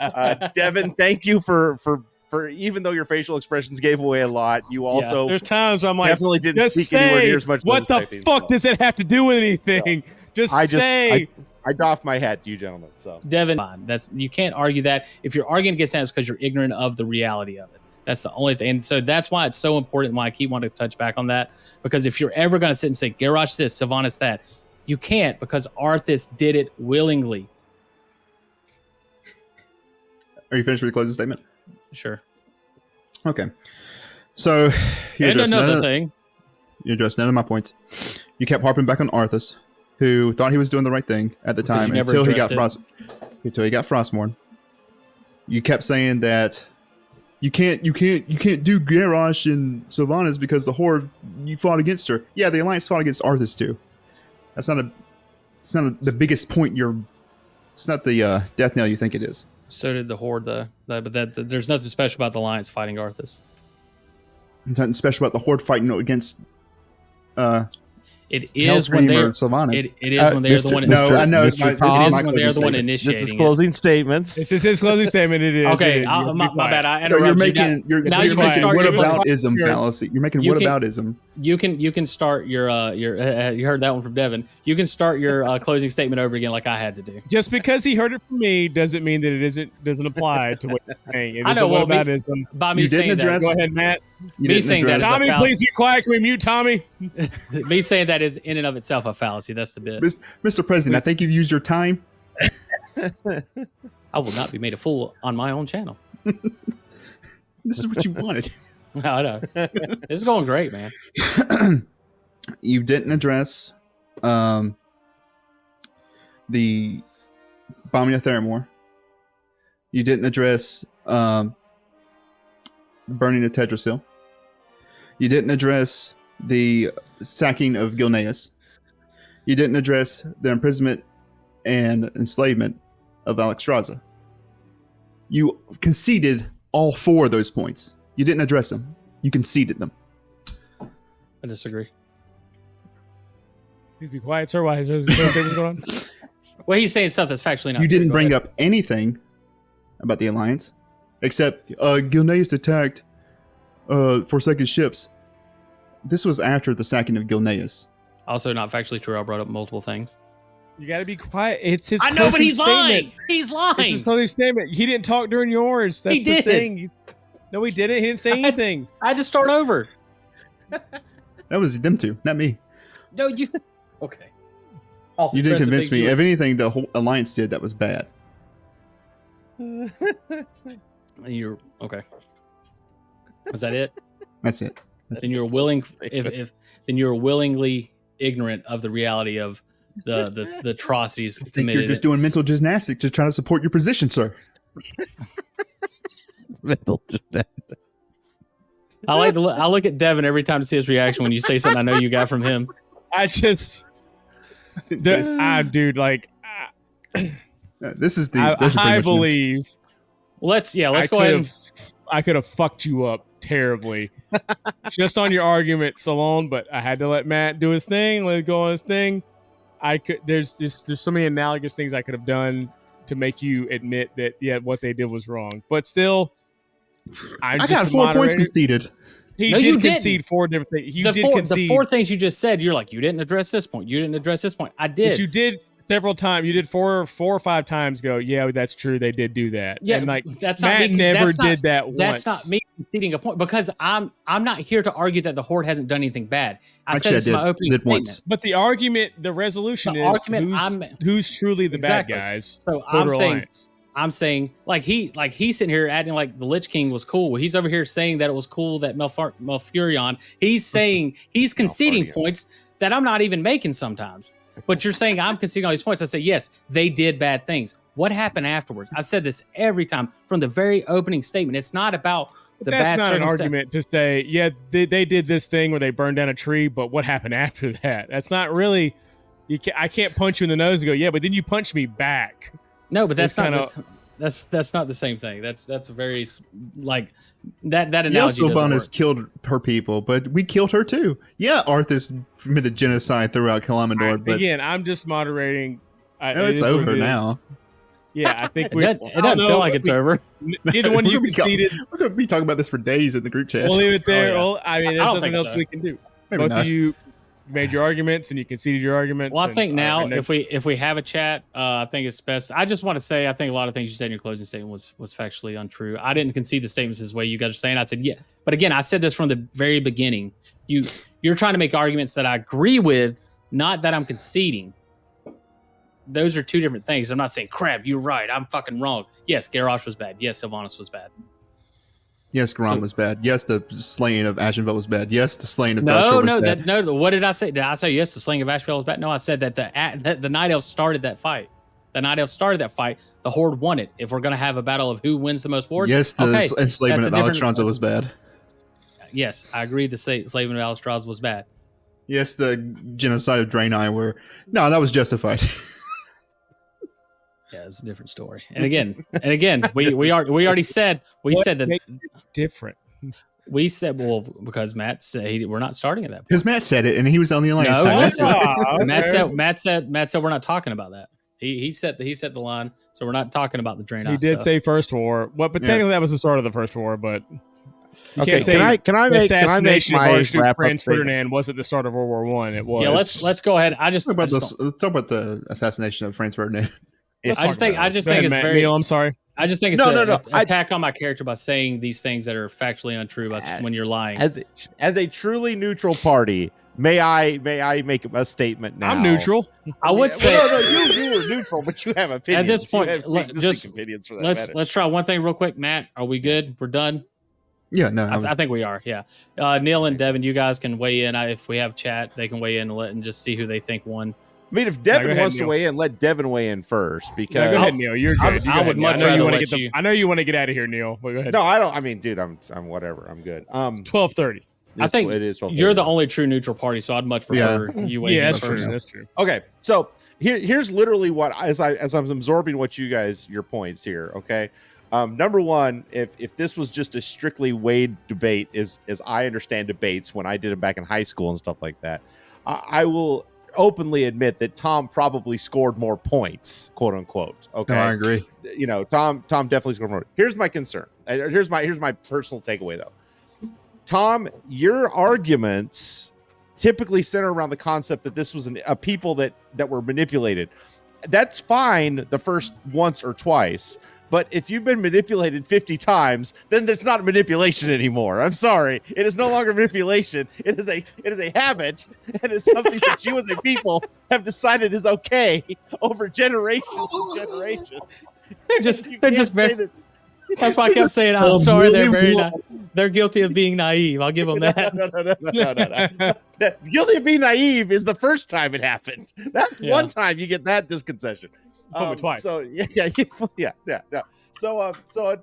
Devin, thank you for even though your facial expressions gave away a lot, you also there's times I'm like, definitely didn't speak anywhere near as much. What the fuck does it have to do with anything? I doff my hat to you, gentlemen. So Devin, you can't argue that. If you're arguing against that, it's because you're ignorant of the reality of it. That's the only thing. And so that's why it's so important, why I keep wanting to touch back on that. Because if you're ever going to sit and say, Garrosh this, Sylvanas that, you can't, because Arthas did it willingly. Are you finished with your closing statement? Sure. Okay. So you and addressed another thing. You addressed none of my points. You kept harping back on Arthas, who thought he was doing the right thing at the time until he got Frostmourne. You kept saying that you can't do Garrosh and Sylvanas because the Horde, you fought against her. Yeah, the Alliance fought against Arthas too. It's not the biggest point. It's not the death knell you think it is. So did the Horde, but there's nothing special about the Alliance fighting Arthas. Nothing special about the Horde fighting against. It is when they're Sylvanas. It is when they're the one. No, I know. It is when they're the one initiating. This is closing statements. This is his closing statement. It is. Okay, my bad. I interrupted. So you're making whataboutism your fallacy. You're making whataboutism. You can start your you heard that one from Devin. You can start your closing statement over again like I had to do. Just because he heard it from me doesn't mean that it doesn't apply to what you're saying. It I know. Well, whaboutism. By me saying that. Go ahead, Matt. Me saying that. Tommy, please be quiet. Can we mute Tommy? Me saying that is in and of itself a fallacy. That's the bit. Mr. President, I think you've used your time. I will not be made a fool on my own channel. This is what you wanted. I know. This is going great, man. You didn't address the bombing of Theramore. You didn't address the burning of Tedrasil. You didn't address the sacking of Gilneas. You didn't address the imprisonment and enslavement of Alexstrasza. You conceded all four of those points. You didn't address them. You conceded them. I disagree. Please be quiet, sir. Why is there things going on? Well, he's saying stuff that's factually not. You true. didn't Go bring ahead. up anything about the Alliance, except Gilneas attacked Forsaken ships. This was after the sacking of Gilneas. Also, not factually true. I brought up multiple things. You got to be quiet. It's his. I know, but he's statement. lying. He's lying. It's his closing statement. He didn't talk during yours. That's He the did. thing. No, he didn't. He didn't say anything. I had to start over. That was them two, not me. No, you. Okay. You didn't convince me. If anything, the whole Alliance did that was bad. You're okay. Was that it? That's it. Then you're willing. If then you're willingly ignorant of the reality of the atrocities I think committed. you're just doing mental gymnastics, just trying to support your position, sir. Mental gymnastics. I look at Devin every time to see his reaction when you say something I know you got from him. Dude, like, this is the. This is I believe. Let's go ahead and. I could have fucked you up terribly, just on your arguments alone. But I had to let Matt do his thing, let it go on his thing. There's so many analogous things I could have done to make you admit that what they did was wrong. But still, I got 4 points conceded. He did concede 4 different things. The 4 things you just said, you're like, you didn't address this point. You didn't address this point. I did. Yes, you did several times. You did 4 or 5 times. Go, yeah, that's true. They did do that. Yeah, and like that's not Matt me, never that's did not, that. That's once. not me conceding a point because I'm not here to argue that the Horde hasn't done anything bad. I said this in my opening statement. Once. But the argument, the resolution is who's truly the bad guys. So I'm saying, like he's sitting here acting like the Lich King was cool. He's over here saying that it was cool that Malfurion. He's saying he's conceding points that I'm not even making sometimes. But you're saying I'm conceding all these points. I say, yes, they did bad things. What happened afterwards? I've said this every time from the very opening statement. It's not about the bad. That's not an argument to say, yeah, they did this thing where they burned down a tree, but what happened after that? That's not really. I can't punch you in the nose and go, yeah, but then you punch me back. No, but that's not that's not the same thing. That's a very like that analogy. Yeah, Sylvanas killed her people, but we killed her too. Yeah, Arthas committed genocide throughout Kalamdor, but again, I'm just moderating. It's over now. Yeah, I think it doesn't feel like it's over. Neither one of you conceded. We're going to be talking about this for days in the group chat. We'll leave it there. Oh, yeah. I mean, there's nothing else we can do. Maybe Both not. of you made your arguments and you conceded your arguments. Well, I think now if we have a chat, I think it's best. I just want to say I think a lot of things you said in your closing statement was factually untrue. I didn't concede the statements this way you guys are saying. I said yeah, but again, I said this from the very beginning. You're trying to make arguments that I agree with, not that I'm conceding. Those are 2 different things. I'm not saying crap. You're right. I'm fucking wrong. Yes, Garrosh was bad. Yes, Sylvanas was bad. Yes, Garam was bad. Yes, the slaying of Ashenvale was bad. Yes, the slaying of Belcher was bad. No. What did I say? Did I say yes? The slaying of Ashenvale was bad. No, I said that the Night Elves started that fight. The Night Elves started that fight. The Horde won it. If we're gonna have a battle of who wins the most wars, yes, the enslavement of Alexstrasza was bad. Yes, I agree. The enslavement of Alexstrasza was bad. Yes, the genocide of Draenei that was justified. Yeah, it's a different story. And again, we already said that different. We said because Matt said we're not starting at that point. Because Matt said it, and he was on the alliance side. Matt said we're not talking about that. He set the line, so we're not talking about the Draenei. He did say First War, but technically that was the start of the First War. But okay, can I make my Archduke Franz Ferdinand wasn't the start of World War I. It was. Yeah, let's go ahead. Let's talk about the assassination of Franz Ferdinand. I just think it's very. Neil, I'm sorry. I just think it's an attack on my character by saying these things that are factually untrue when you're lying. As a truly neutral party, may I make a statement now? I'm neutral. I would say you were neutral, but you have opinions. At this point, opinions for that let's try one thing real quick. Matt, are we good? We're done. Yeah, no, I think we are. Yeah, Neil and Devin, you guys can weigh in. If we have chat, they can weigh in and just see who they think won. I mean, if Devin wants to weigh in, let Devin weigh in first. Because go ahead, Neil. You're good. I would much rather let you. I know you want to get out of here, Neil. But go ahead. No, I don't. I mean, dude, I'm whatever. I'm good. 12:30. I think it is. You're the only true neutral party, so I'd much prefer you weigh in. Yeah, that's true. That's true. Okay, so here's literally what as I'm absorbing your points here. Okay. Number one, if this was just a strictly Wade debate, as I understand debates when I did them back in high school and stuff like that, I will openly admit that Tom probably scored more points, quote unquote. Okay, no, I agree. Tom definitely scored more. Here's my concern. Here's my personal takeaway though. Tom, your arguments typically center around the concept that this was a people that were manipulated. That's fine the first once or twice. But if you've been manipulated 50 times, then it's not manipulation anymore. I'm sorry. It is no longer manipulation. It is a habit, and it's something that you as a people have decided is okay over generations and generations. They're just very. That's why I kept saying, I'm sorry. They're guilty of being naive. I'll give them that. No. Guilty of being naive is the first time it happened. One time you get that disconcession. Twice. So yeah. So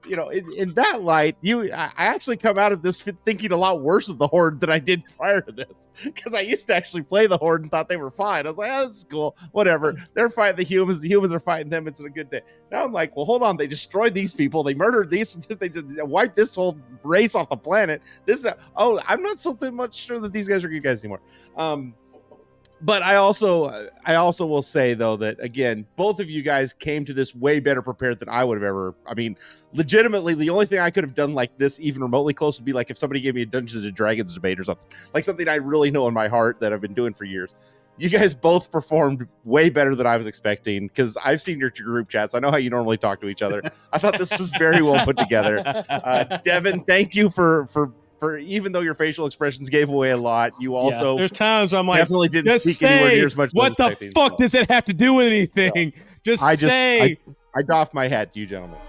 you know, in that light, I actually come out of this thinking a lot worse of the Horde than I did prior to this, because I used to actually play the Horde and thought they were fine. I was like, oh, this is cool, whatever. They're fighting the humans are fighting them. It's a good day. Now I'm like, well, hold on. They destroyed these people. They murdered these. They wiped this whole race off the planet. I'm not so much sure that these guys are good guys anymore. But I also will say, though, that again, both of you guys came to this way better prepared than I would have ever. I mean, legitimately, the only thing I could have done like this, even remotely close, would be like if somebody gave me a Dungeons and Dragons debate or something, like something I really know in my heart that I've been doing for years. You guys both performed way better than I was expecting, because I've seen your group chats. I know how you normally talk to each other. I thought this was very well put together. Devin, thank you for even though your facial expressions gave away a lot, you also there's times I'm like, definitely didn't speak anywhere near as much. What the fuck does it have to do with anything? I say. I doff my hat to you gentlemen.